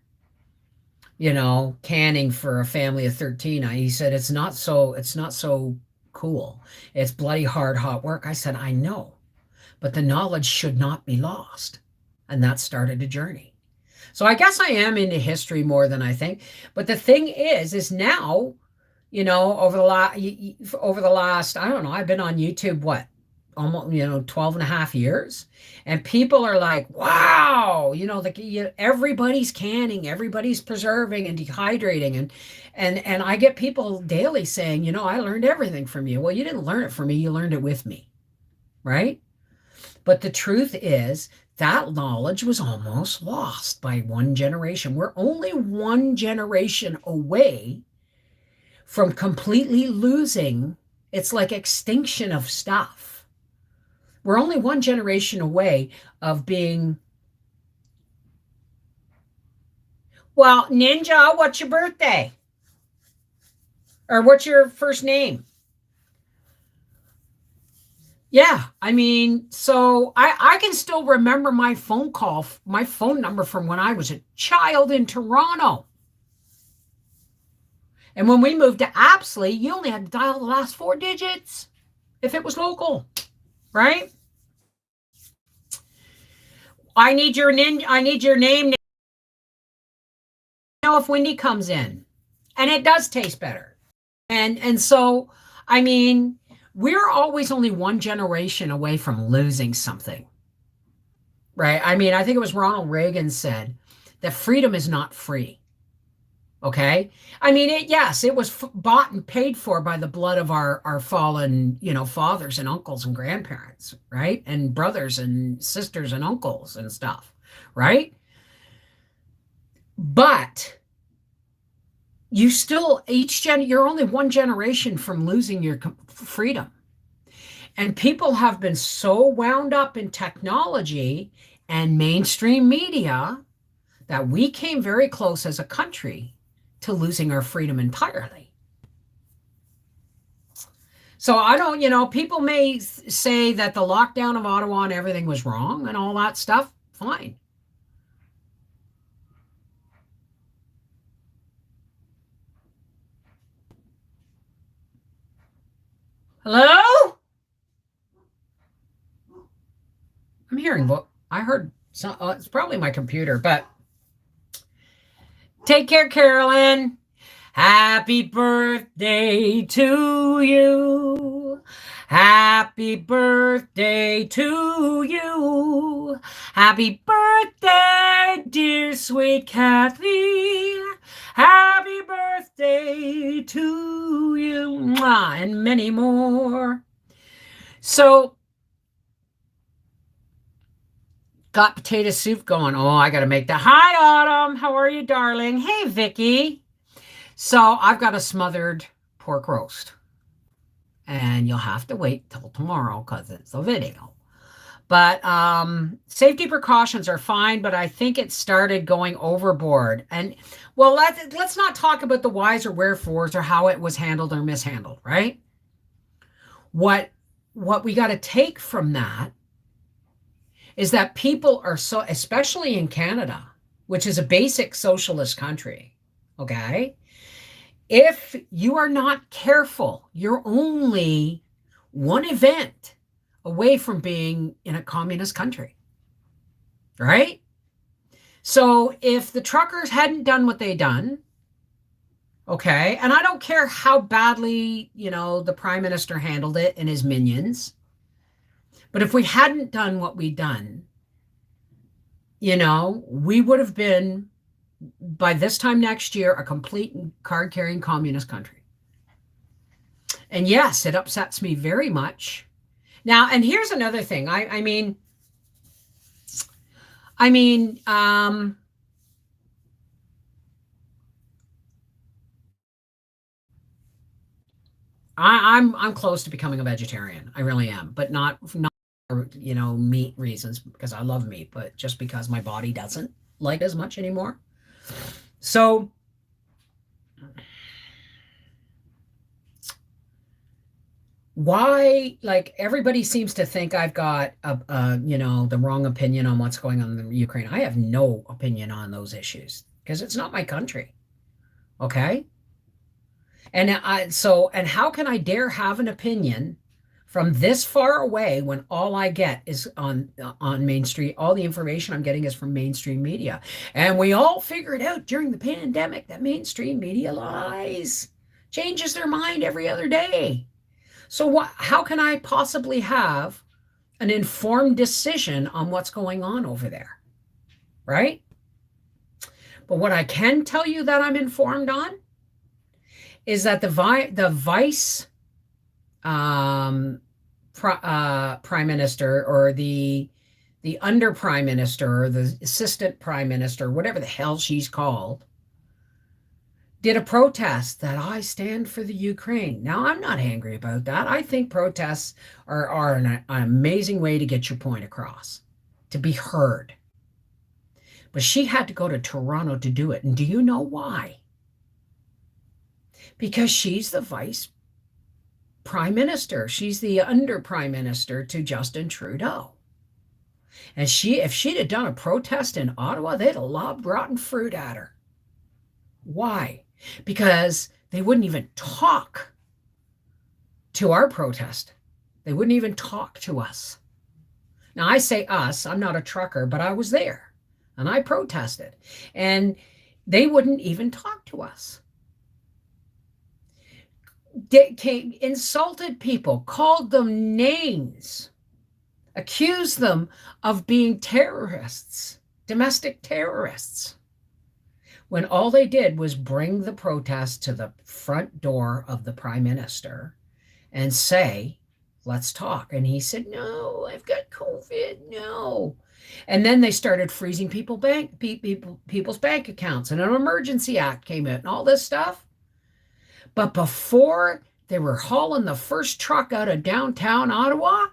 canning for a family of 13. He said, it's not so cool. It's bloody hard, hot work. I said, I know, but the knowledge should not be lost. And that started a journey. So I guess I am into history more than I think. But the thing is now, over the last, I don't know, I've been on YouTube, almost 12 and a half years, and people are like, wow, everybody's canning, everybody's preserving and dehydrating, and I get people daily saying, I learned everything from you. Well, you didn't learn it from me, you learned it with me, right? But the truth is that knowledge was almost lost by one generation. We're only one generation away from completely losing. It's like extinction of stuff. We're only one generation away of being. Well, Ninja, what's your birthday? Or what's your first name? Yeah, I mean, so I can still remember my phone number from when I was a child in Toronto. And when we moved to Apsley, you only had to dial the last 4 digits if it was local, right? I need your name. If Wendy comes in, and it does taste better. And so, I mean, we're always only one generation away from losing something, right? I mean, I think it was Ronald Reagan said that freedom is not free. Okay. I mean, it was bought and paid for by the blood of our fallen, fathers and uncles and grandparents, right? And brothers and sisters and uncles and stuff, right? But you're only one generation from losing your freedom. And people have been so wound up in technology and mainstream media that we came very close as a country to losing our freedom entirely. So I don't, people may say that the lockdown of Ottawa and everything was wrong and all that stuff. Fine. Hello? I'm hearing what I heard. It's probably my computer, but take care, Carolyn. Happy birthday to you. Happy birthday to you. Happy birthday, dear sweet Kathy. Happy birthday to you. And many more. So got potato soup going. Oh, I got to make that. Hi, Autumn. How are you, darling? Hey, Vicky. So I've got a smothered pork roast, and you'll have to wait till tomorrow because it's a video. But safety precautions are fine, but I think it started going overboard. And well, let's not talk about the whys or wherefores or how it was handled or mishandled, right? What what we got to take from that is that people are so, especially in Canada, which is a basic socialist country, okay? If you are not careful, you're only one event away from being in a communist country, right? So if the truckers hadn't done what they done, okay, and I don't care how badly, the prime minister handled it and his minions, but if we hadn't done what we done, we would have been, by this time next year, a complete card-carrying communist country. And yes, it upsets me very much. Now, and here's another thing. I'm close to becoming a vegetarian. I really am, but not for, meat reasons, because I love meat, but just because my body doesn't like it as much anymore. So why, like, everybody seems to think I've got the wrong opinion on what's going on in Ukraine. I have no opinion on those issues because it's not my country. Okay? And how can I dare have an opinion from this far away when all I get is on mainstream, all the information I'm getting is from mainstream media. And we all figured out during the pandemic that mainstream media lies, changes their mind every other day. So how can I possibly have an informed decision on what's going on over there? Right? But what I can tell you that I'm informed on is that the vice prime minister, or the under prime minister, or the assistant prime minister, whatever the hell she's called, did a protest that I stand for the Ukraine. Now, I'm not angry about that. I think protests are an amazing way to get your point across, to be heard. But she had to go to Toronto to do it. And do you know why? Because she's the vice prime minister. She's the under prime minister to Justin Trudeau. And if she'd have done a protest in Ottawa, they'd have lobbed rotten fruit at her. Why? Because they wouldn't even talk to our protest. They wouldn't even talk to us. Now, I say us, I'm not a trucker, but I was there and I protested, and they wouldn't even talk to us. Insulted people, called them names, accused them of being terrorists, domestic terrorists, when all they did was bring the protest to the front door of the prime minister and say, let's talk. And he said, no, I've got COVID, no. And then they started freezing people's bank accounts, and an emergency act came out and all this stuff. But before they were hauling the first truck out of downtown Ottawa,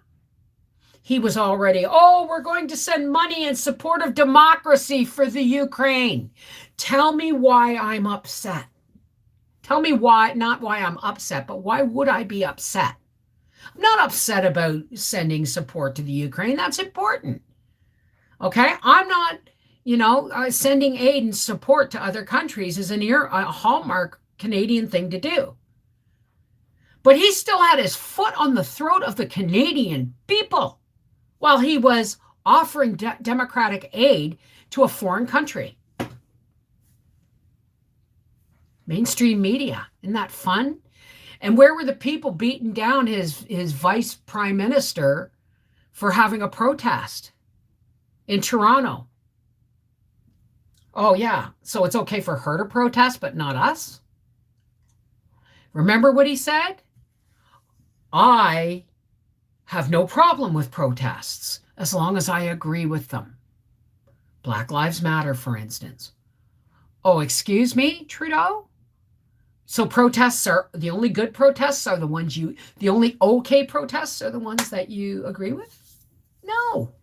he was already, we're going to send money in support of democracy for the Ukraine. Tell me why I'm upset. Tell me why, not why I'm upset, but why would I be upset? I'm not upset about sending support to the Ukraine. That's important. Okay? I'm not, sending aid and support to other countries is a hallmark Canadian thing to do. But he still had his foot on the throat of the Canadian people while he was offering democratic aid to a foreign country. Mainstream media, isn't that fun? And where were the people beating down his vice prime minister for having a protest in Toronto? Oh, yeah. So it's okay for her to protest, but not us? Remember what he said? I have no problem with protests as long as I agree with them. Black Lives Matter, for instance. Oh, excuse me, Trudeau? So protests are the only good protests are the ones the only okay protests are the ones that you agree with? No,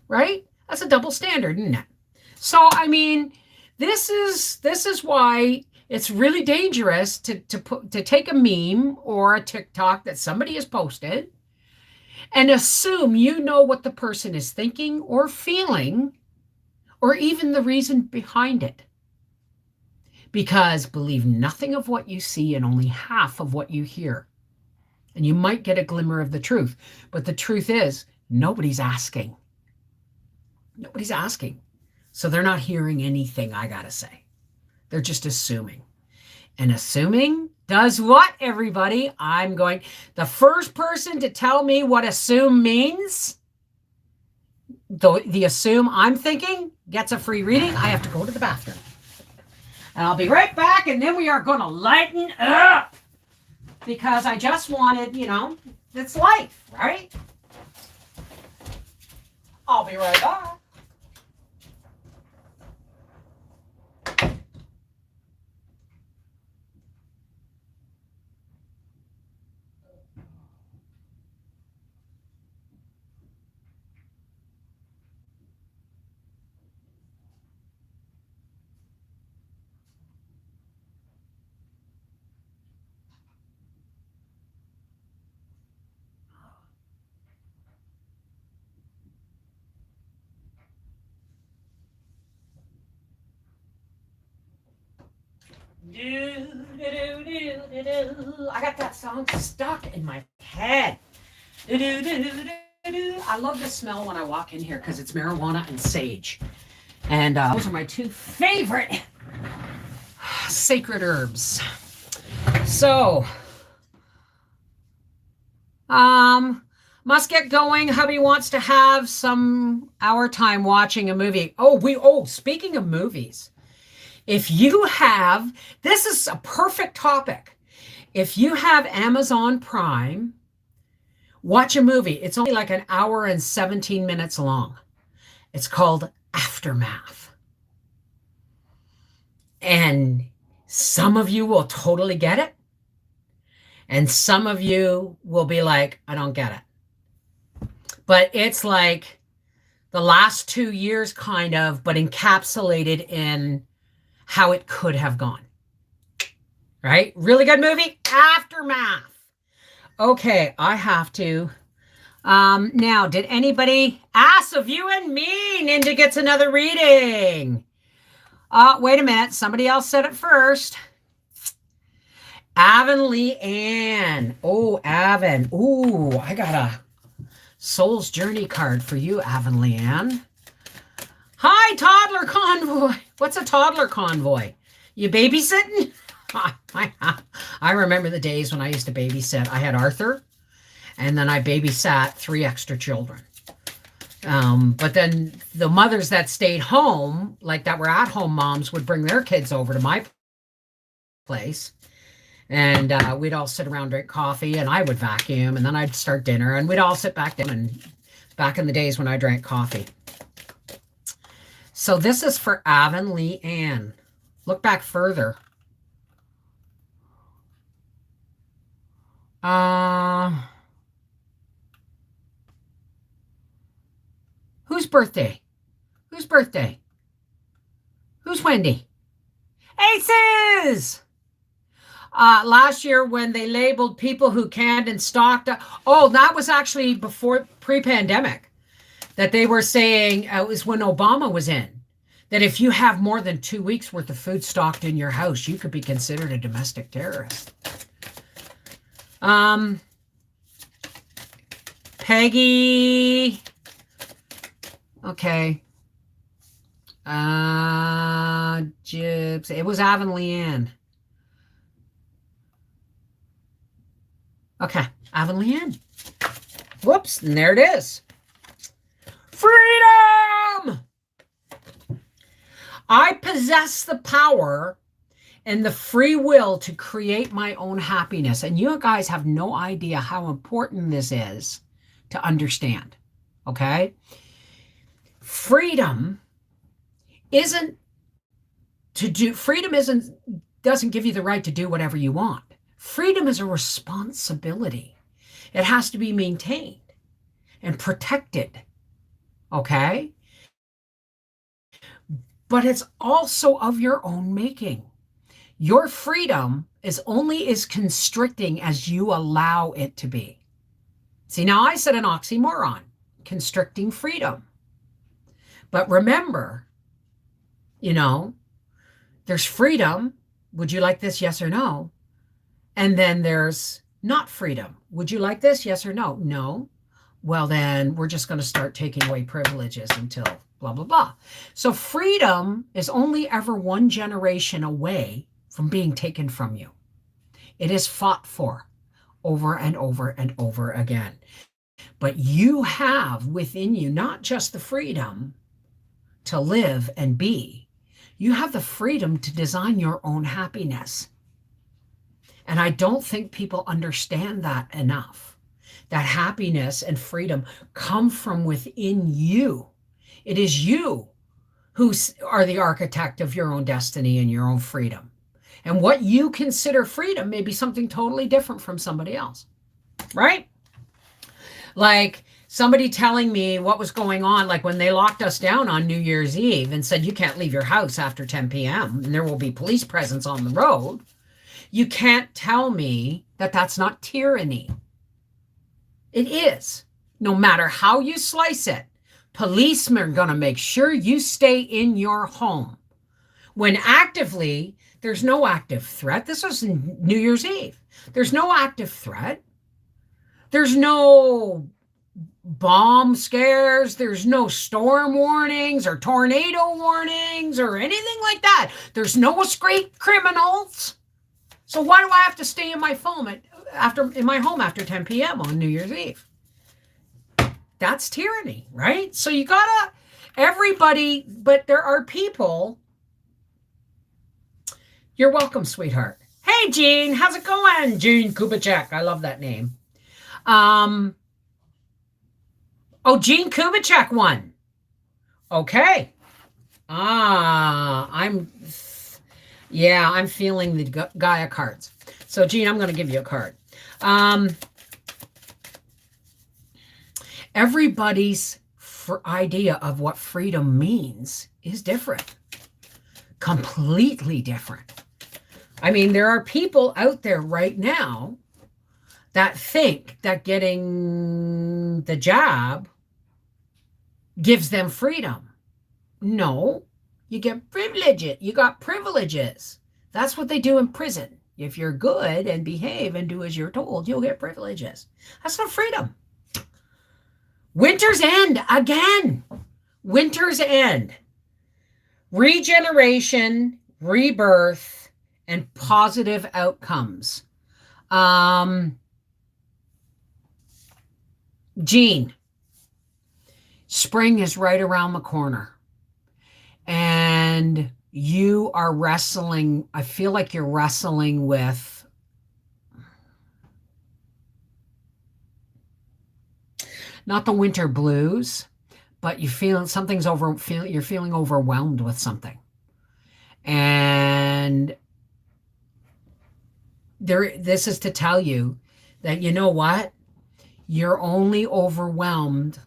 right? That's a double standard, isn't it? So, I mean, this is why it's really dangerous to take a meme or a TikTok that somebody has posted and assume you know what the person is thinking or feeling or even the reason behind it. Because believe nothing of what you see and only half of what you hear. And you might get a glimmer of the truth. But the truth is, nobody's asking. Nobody's asking. So they're not hearing anything, I gotta say. They're just assuming. And assuming does what, everybody? The first person to tell me what assume means, the assume I'm thinking, gets a free reading. I have to go to the bathroom. And I'll be right back, and then we are going to lighten up. Because I just wanted, it's life, right? I'll be right back. I got that song stuck in my head. I love the smell when I walk in here because it's marijuana and sage. And those are my two favorite sacred herbs. So, must get going. Hubby wants to have some hour time watching a movie. Speaking of movies. If you have, this is a perfect topic. If you have Amazon Prime, watch a movie. It's only like an hour and 17 minutes long. It's called Aftermath. And some of you will totally get it. And some of you will be like, I don't get it. But it's like the last 2 years kind of, but encapsulated in how it could have gone. Right? Really good movie. Aftermath. Okay, I have to. Now, did anybody ask of you and me? Ninja gets another reading. Wait a minute. Somebody else said it first. Avonlea Ann. Oh, Avon. Ooh, I got a Soul's Journey card for you, Avonlea Ann. Hi, toddler convoy. What's a toddler convoy? You babysitting? I remember the days when I used to babysit. I had Arthur, and then I babysat 3 extra children. But then the mothers that stayed home, like that were at-home moms, would bring their kids over to my place. And we'd all sit around, drink coffee, and I would vacuum, and then I'd start dinner, and we'd all sit back down, and back in the days when I drank coffee. So this is for Avonlea Ann. Look back further. Whose birthday? Whose birthday? Who's Wendy? Aces! Last year when they labeled people who canned and stocked. That was actually before pre-pandemic. That they were saying it was when Obama was in, that if you have more than 2 weeks worth of food stocked in your house, you could be considered a domestic terrorist. Peggy. Okay. Jibs. It was Avonlea Ann. Okay. Avonlea Ann. Whoops. And there it is. Freedom! I possess the power and the free will to create my own happiness. And you guys have no idea how important this is to understand. Okay? Freedom doesn't give you the right to do whatever you want. Freedom is a responsibility. It has to be maintained and protected. Okay? But it's also of your own making. Your freedom is only as constricting as you allow it to be. See, now I said an oxymoron, constricting freedom. But remember, there's freedom. Would you like this? Yes or no? And then there's not freedom. Would you like this? Yes or no? No. Well, then we're just going to start taking away privileges until blah, blah, blah. So freedom is only ever one generation away from being taken from you. It is fought for over and over and over again. But you have within you not just the freedom to live and be, you have the freedom to design your own happiness. And I don't think people understand that enough. That happiness and freedom come from within you. It is you who are the architect of your own destiny and your own freedom. And what you consider freedom may be something totally different from somebody else, right? Like somebody telling me what was going on, like when they locked us down on New Year's Eve and said, you can't leave your house after 10 p.m. and there will be police presence on the road. You can't tell me that that's not tyranny. It is. No matter how you slice it, policemen are going to make sure you stay in your home. When actively, there's no active threat. This was New Year's Eve. There's no active threat. There's no bomb scares. There's no storm warnings or tornado warnings or anything like that. There's no escaped criminals. So why do I have to stay in my home after 10 p.m. on New Year's Eve? That's tyranny, right? So you gotta, everybody, but there are people. You're welcome, sweetheart. Hey, Jean, how's it going? Jean Kubicek. I love that name. Jean Kubicek won. Okay. I'm feeling the Gaia cards. So, Jean, I'm going to give you a card. Everybody's idea of what freedom means is different. Completely different. I mean, there are people out there right now that think that getting the jab gives them freedom. No, you get privilege. You got privileges. That's what they do in prison. If you're good and behave and do as you're told, you'll get privileges. That's not freedom. Winter's End again. Winter's End. Regeneration, rebirth, and positive outcomes. Jean, spring is right around the corner. And you are wrestling, I feel like you're wrestling with not the winter blues, but you feel you're feeling overwhelmed with something. And this is to tell you that, you know what? You're only overwhelmed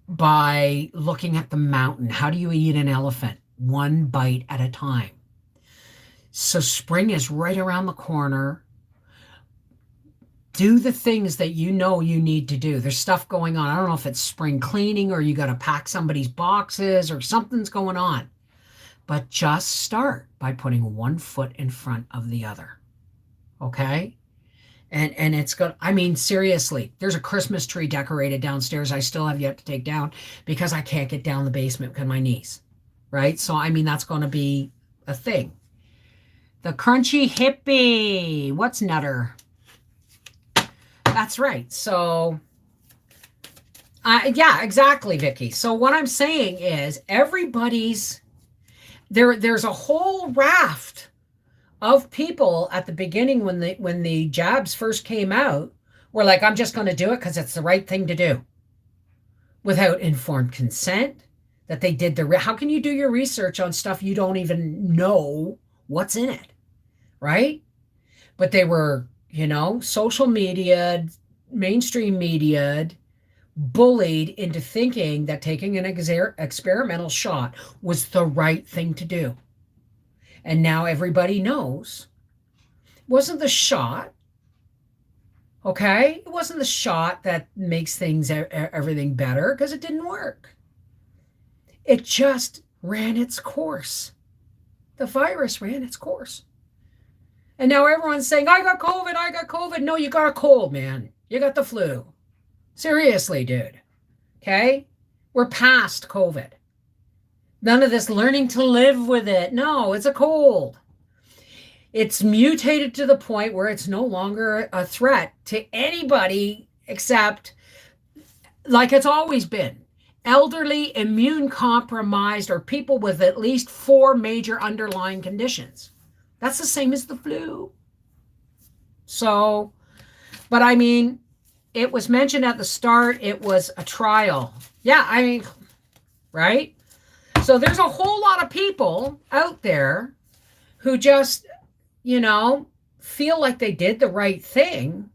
by looking at the mountain. How do you eat an elephant? One bite at a time. So spring is right around the corner. Do the things that you know you need to do. There's stuff going on. I don't know if it's spring cleaning or you got to pack somebody's boxes or something's going on. But just start by putting one foot in front of the other. Okay? And it's good. I mean, seriously, there's a Christmas tree decorated downstairs I still have yet to take down because I can't get down the basement because of my knees. Right? So, I mean, that's going to be a thing. The crunchy hippie. What's Nutter? That's right. So, yeah, exactly, Vicky. So what I'm saying is there's a whole raft of people at the beginning when the jabs first came out We're like, I'm just going to do it because it's the right thing to do without informed consent that they did how can you do your research on stuff you don't even know what's in it, right? But they were, social media, mainstream media, bullied into thinking that taking an experimental shot was the right thing to do. And now everybody knows it wasn't the shot, okay? It wasn't the shot that makes things, everything better, because it didn't work. It just ran its course. The virus ran its course. And now everyone's saying, I got COVID, I got COVID. No, you got a cold, man. You got the flu. Seriously, dude. Okay? We're past COVID. None of this learning to live with it. No, it's a cold. It's mutated to the point where it's no longer a threat to anybody except, like it's always been, elderly, immune compromised, or people with at least 4 major underlying conditions. That's the same as the flu. So, but I mean, it was mentioned at the start, it was a trial. Yeah, I mean, right? So there's a whole lot of people out there who just, feel like they did the right thing,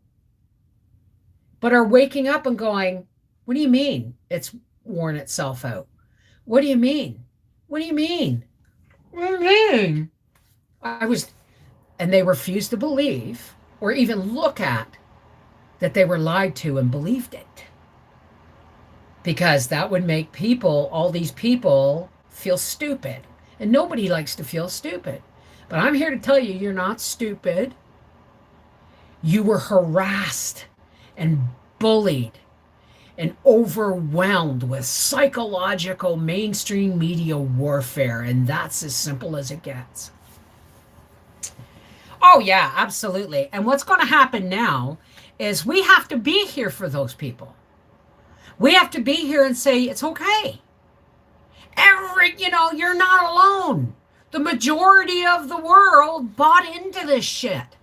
but are waking up and going, what do you mean it's worn itself out? What do you mean? What do you mean? What do you mean? And they refused to believe or even look at that they were lied to and believed it. Because that would make all these people, feel stupid. And nobody likes to feel stupid. But I'm here to tell you, you're not stupid. You were harassed and bullied and overwhelmed with psychological mainstream media warfare. And that's as simple as it gets. Oh, yeah, absolutely. And what's going to happen now is we have to be here for those people. We have to be here and say, it's okay. You're not alone. The majority of the world bought into this shit.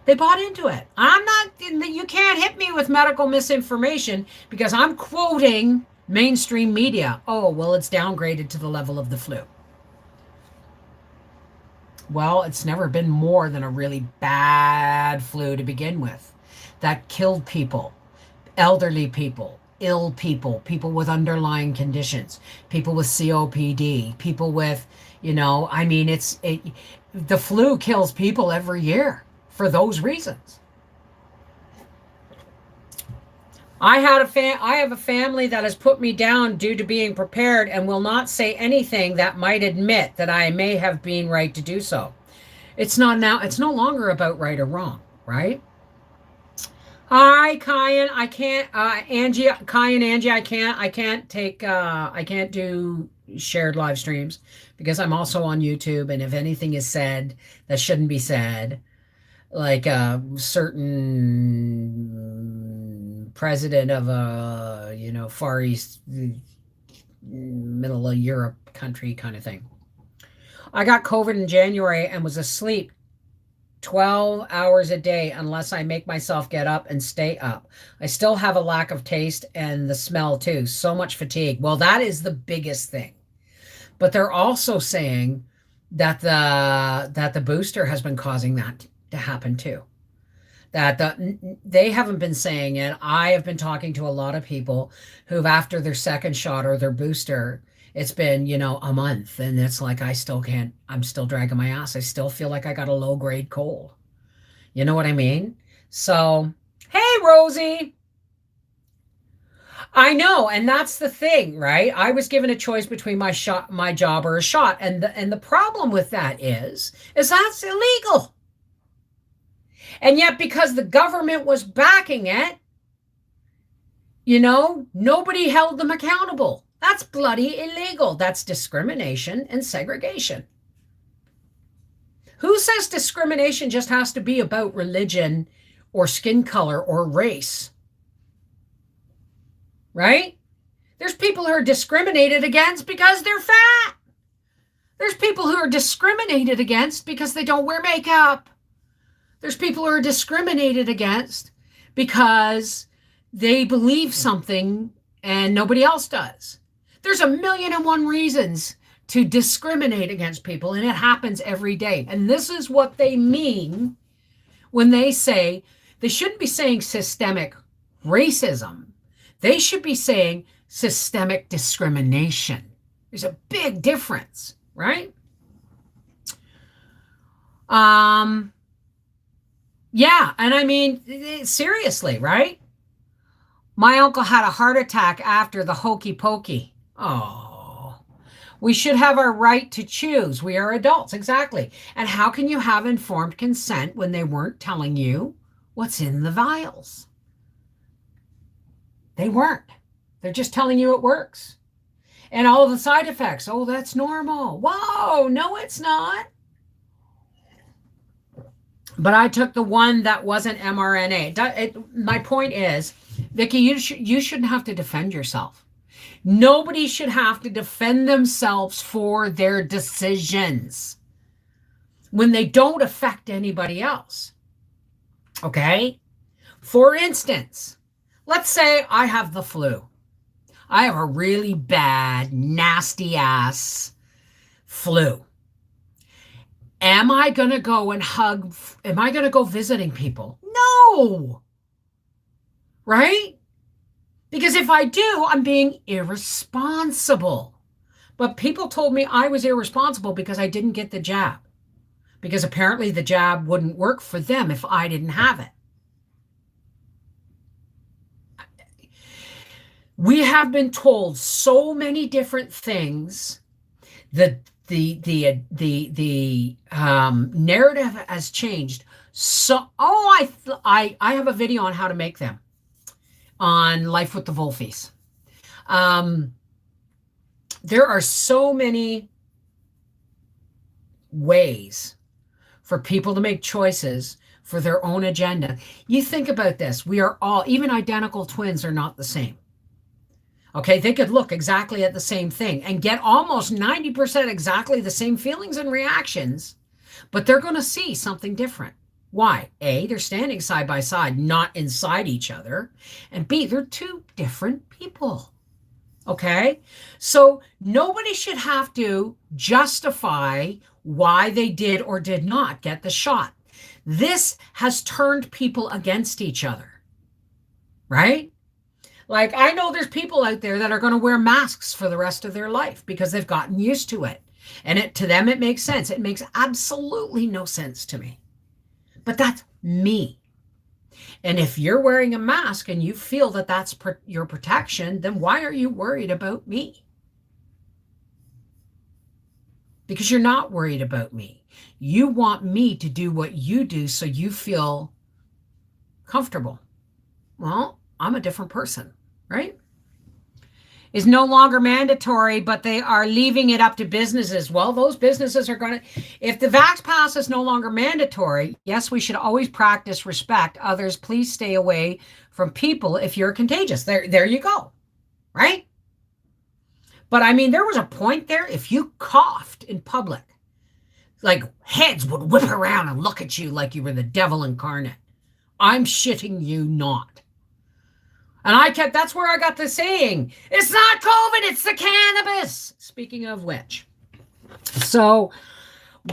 They bought into it. You can't hit me with medical misinformation because I'm quoting mainstream media. Oh, well, it's downgraded to the level of the flu. Well, it's never been more than a really bad flu to begin with that killed people, elderly people, ill people, people with underlying conditions, people with COPD, people with, the flu kills people every year for those reasons. I have a family that has put me down due to being prepared and will not say anything that might admit that I may have been right to do so. It's no longer about right or wrong, right? Hi, Kyan. I can't, Angie, Kyan, Angie, I can't do shared live streams because I'm also on YouTube. And if anything is said that shouldn't be said, like a certain president of a, Far East, middle of Europe country kind of thing. I got COVID in January and was asleep 12 hours a day unless I make myself get up and stay up. I still have a lack of taste and the smell too. So much fatigue. Well, that is the biggest thing. But they're also saying that the booster has been causing that to happen too. They haven't been saying it. I have been talking to a lot of people who've after their second shot or their booster, it's been, a month and it's like, I'm still dragging my ass. I still feel like I got a low grade cold. You know what I mean? So, hey, Rosie. I know. And that's the thing, right? I was given a choice between my job or a shot. And the problem with that is that's illegal. And yet, because the government was backing it, nobody held them accountable. That's bloody illegal. That's discrimination and segregation. Who says discrimination just has to be about religion or skin color or race? Right? There's people who are discriminated against because they're fat. There's people who are discriminated against because they don't wear makeup. There's people who are discriminated against because they believe something and nobody else does. There's a million and one reasons to discriminate against people, and it happens every day. And this is what they mean when they say, they shouldn't be saying systemic racism. They should be saying systemic discrimination. There's a big difference, right? Yeah, and I mean, seriously, right? My uncle had a heart attack after the hokey pokey. Oh, we should have our right to choose. We are adults, exactly. And how can you have informed consent when they weren't telling you what's in the vials? They weren't. They're just telling you it works. And all the side effects, oh, that's normal. Whoa, no, it's not. But I took the one that wasn't mRNA. My point is, Vicki, you shouldn't have to defend yourself. Nobody should have to defend themselves for their decisions when they don't affect anybody else. Okay? For instance, let's say I have the flu. I have a really bad, nasty ass flu. Am I going to go and hug? Am I going to go visiting people? No. Right? Because if I do, I'm being irresponsible. But people told me I was irresponsible because I didn't get the jab. Because apparently the jab wouldn't work for them if I didn't have it. We have been told so many different things that the narrative has changed. So, I have a video on how to make them on Life with the Wolfies. There are so many ways for people to make choices for their own agenda. You think about this. We are all, even identical twins are not the same. Okay, they could look exactly at the same thing and get almost 90% exactly the same feelings and reactions, but they're going to see something different. Why? A, they're standing side by side, not inside each other. And B, they're two different people. Okay? So nobody should have to justify why they did or did not get the shot. This has turned people against each other. Right? Like, I know there's people out there that are going to wear masks for the rest of their life because they've gotten used to it. And to them, it makes sense. It makes absolutely no sense to me. But that's me. And if you're wearing a mask and you feel that that's your protection, then why are you worried about me? Because you're not worried about me. You want me to do what you do so you feel comfortable. Well, I'm a different person, right? Is no longer mandatory, but they are leaving it up to businesses. Well, those businesses are going to, if the Vax Pass is no longer mandatory, yes, we should always practice respect. Others, please stay away from people if you're contagious. There you go, right? But I mean, there was a point there, if you coughed in public, like heads would whip around and look at you like you were the devil incarnate. I'm shitting you not. And that's where I got the saying, it's not COVID, it's the cannabis. Speaking of which. So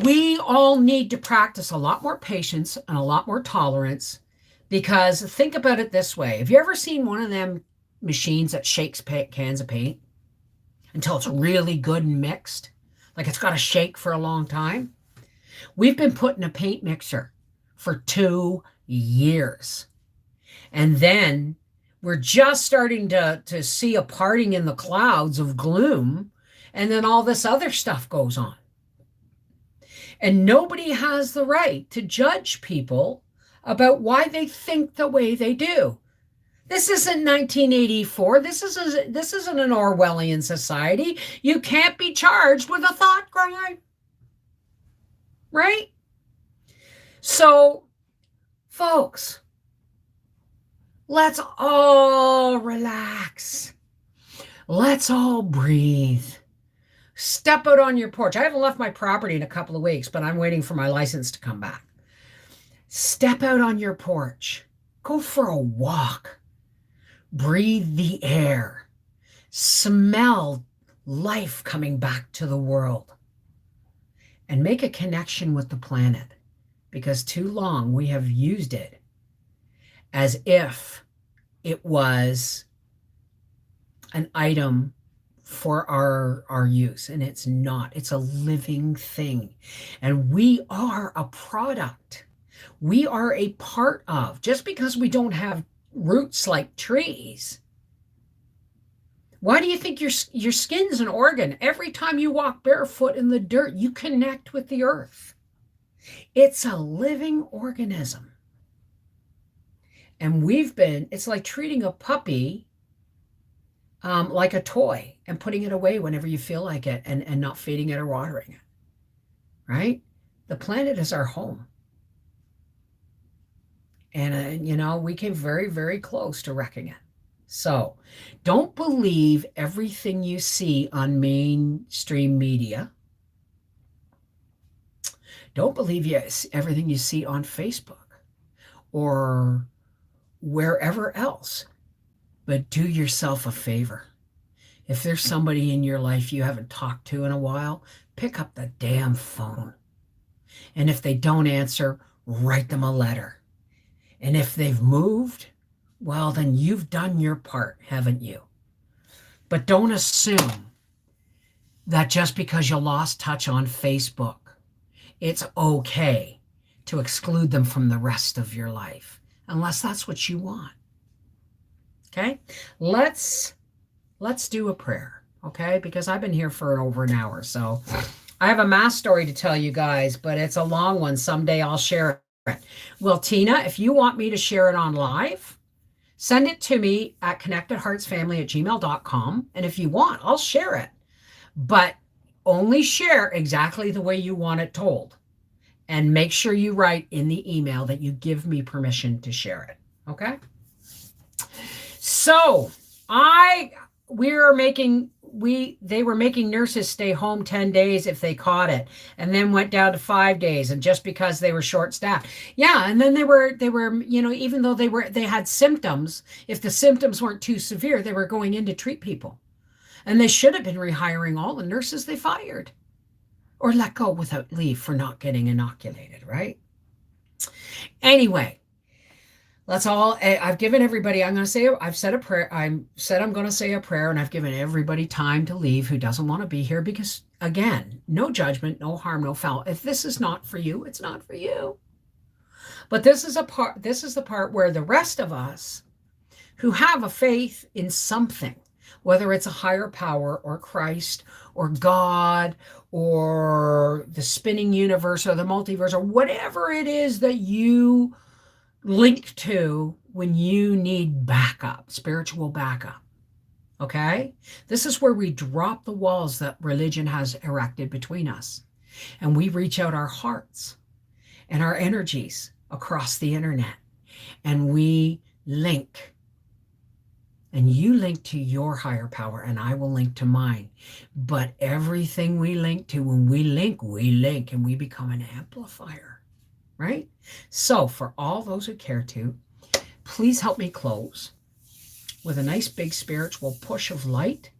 we all need to practice a lot more patience and a lot more tolerance, because think about it this way. Have you ever seen one of them machines that shakes cans of paint until it's really good and mixed? Like it's got to shake for a long time. We've been putting a paint mixer for 2 years. And then we're just starting to see a parting in the clouds of gloom, and then all this other stuff goes on. And nobody has the right to judge people about why they think the way they do. This isn't 1984. This isn't an Orwellian society. You can't be charged with a thought crime. Right? So, folks, let's all relax. Let's all breathe. Step out on your porch. I haven't left my property in a couple of weeks, but I'm waiting for my license to come back. Step out on your porch. Go for a walk. Breathe the air. Smell life coming back to the world. And make a connection with the planet, because too long we have used it as if it was an item for our use, and it's not. It's a living thing, and we are a product. We are a part of. Just because we don't have roots like trees, why do you think your skin's an organ? Every time you walk barefoot in the dirt, you connect with the earth. It's a living organism. And it's like treating a puppy like a toy and putting it away whenever you feel like it, and not feeding it or watering it, right? The planet is our home. And, we came very, very close to wrecking it. So don't believe everything you see on mainstream media. Don't believe everything you see on Facebook or wherever else. But do yourself a favor. If there's somebody in your life you haven't talked to in a while, pick up the damn phone. And if they don't answer, write them a letter. And if they've moved, well, then you've done your part, haven't you? But don't assume that just because you lost touch on Facebook, it's okay to exclude them from the rest of your life, unless that's what you want. Okay? Let's do a prayer, okay? Because I've been here for over an hour, so I have a mass story to tell you guys, but it's a long one. Someday I'll share it. Well, Tina, if you want me to share it on live, send it to me at connectedheartsfamily@gmail.com. And if you want, I'll share it. But only share exactly the way you want it told. And make sure you write in the email that you give me permission to share it. Okay? So they were making nurses stay home 10 days if they caught it, and then went down to 5 days, and just because they were short staffed. Yeah. And then they were, even though they had symptoms, if the symptoms weren't too severe, they were going in to treat people. And they should have been rehiring all the nurses they fired or let go without leave for not getting inoculated, right? Anyway, that's all. I've given everybody, I've said a prayer. I'm going to say a prayer, and I've given everybody time to leave who doesn't want to be here, because again, no judgment, no harm, no foul. If this is not for you, it's not for you. But this is the part where the rest of us who have a faith in something, whether it's a higher power or Christ or God or the spinning universe or the multiverse or whatever it is that you link to when you need backup, spiritual backup. Okay? This is where we drop the walls that religion has erected between us, and we reach out our hearts and our energies across the internet, and we link. And you link to your higher power, and I will link to mine. But everything we link to, when we link, and we become an amplifier, right? So for all those who care to, please help me close with a nice big spiritual push of light.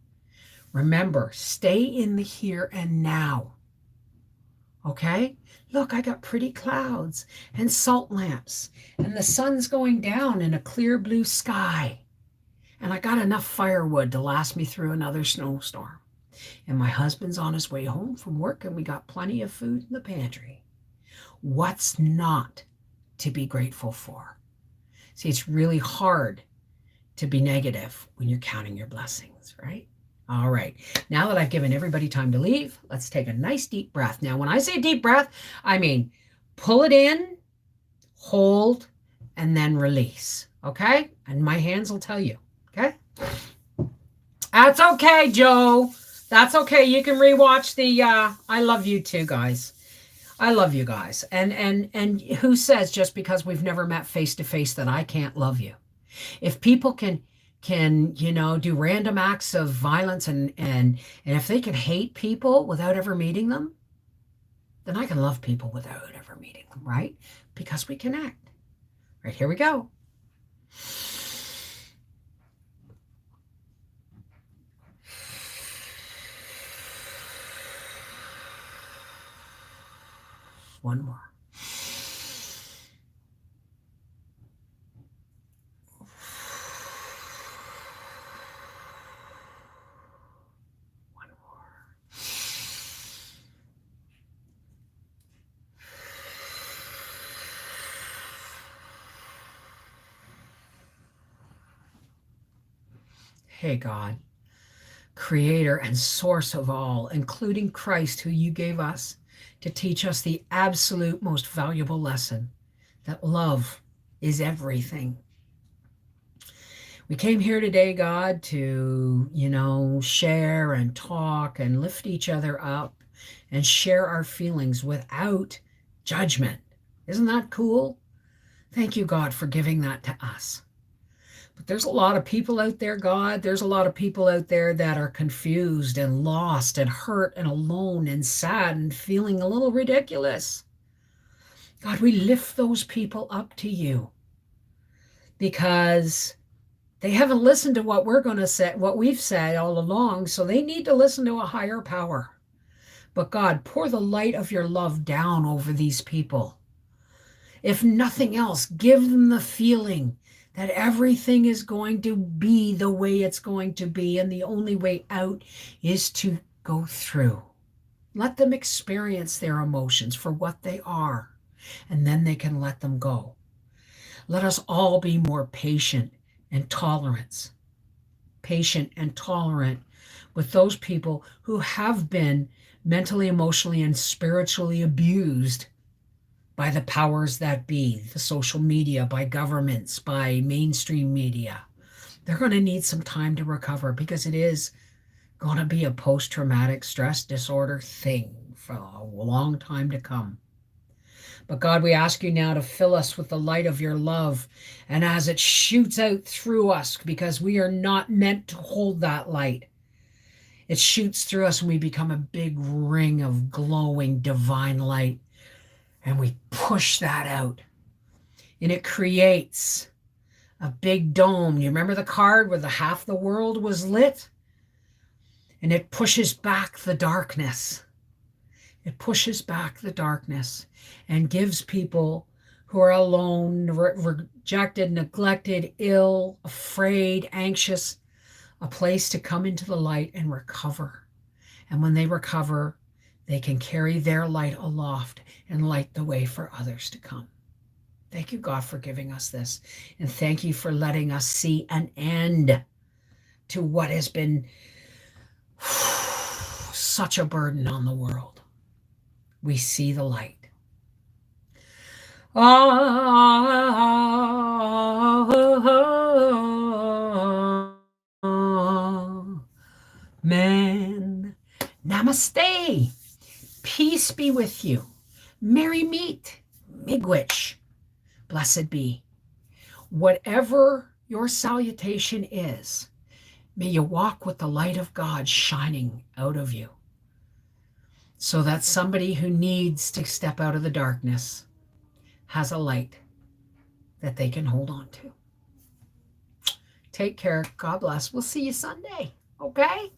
Remember, stay in the here and now. Okay? Look, I got pretty clouds and salt lamps, and the sun's going down in a clear blue sky. And I got enough firewood to last me through another snowstorm. And my husband's on his way home from work, and we got plenty of food in the pantry. What's not to be grateful for? See, it's really hard to be negative when you're counting your blessings, right? All right. Now that I've given everybody time to leave, let's take a nice deep breath. Now, when I say deep breath, I mean pull it in, hold, and then release. Okay? And my hands will tell you. Okay? That's okay, Joe. That's okay. You can rewatch the I love you too, guys. I love you guys. And who says just because we've never met face to face that I can't love you? If people can do random acts of violence and if they can hate people without ever meeting them, then I can love people without ever meeting them, right? Because we connect. Right, here we go. One more. One more. Hey, God, creator and source of all, including Christ, who you gave us to teach us the absolute most valuable lesson, that love is everything. We came here today, God, to, share and talk and lift each other up and share our feelings without judgment. Isn't that cool? Thank you, God, for giving that to us. But there's a lot of people out there, God. There's a lot of people out there that are confused and lost and hurt and alone and sad and feeling a little ridiculous. God, we lift those people up to you because they haven't listened to what we're going to say, what we've said all along, so they need to listen to a higher power. But God, pour the light of your love down over these people. If nothing else, give them the feeling that everything is going to be the way it's going to be, and the only way out is to go through. Let them experience their emotions for what they are, and then they can let them go. Let us all be more patient and tolerant with those people who have been mentally, emotionally, and spiritually abused by the powers that be, the social media, by governments, by mainstream media. They're going to need some time to recover because it is going to be a post-traumatic stress disorder thing for a long time to come. But God, we ask you now to fill us with the light of your love, and as it shoots out through us, because we are not meant to hold that light, it shoots through us and we become a big ring of glowing divine light, and we push that out, and it creates a big dome. You remember the card where the half the world was lit? And it pushes back the darkness. It pushes back the darkness and gives people who are alone, rejected, neglected, ill, afraid, anxious, a place to come into the light and recover. And when they recover, they can carry their light aloft and light the way for others to come. Thank you, God, for giving us this. And thank you for letting us see an end to what has been such a burden on the world. We see the light. Amen. Namaste. Peace be with you. Merry meet. Miigwech. Blessed be. Whatever your salutation is, may you walk with the light of God shining out of you, so that somebody who needs to step out of the darkness has a light that they can hold on to. Take care. God bless. We'll see you Sunday. Okay?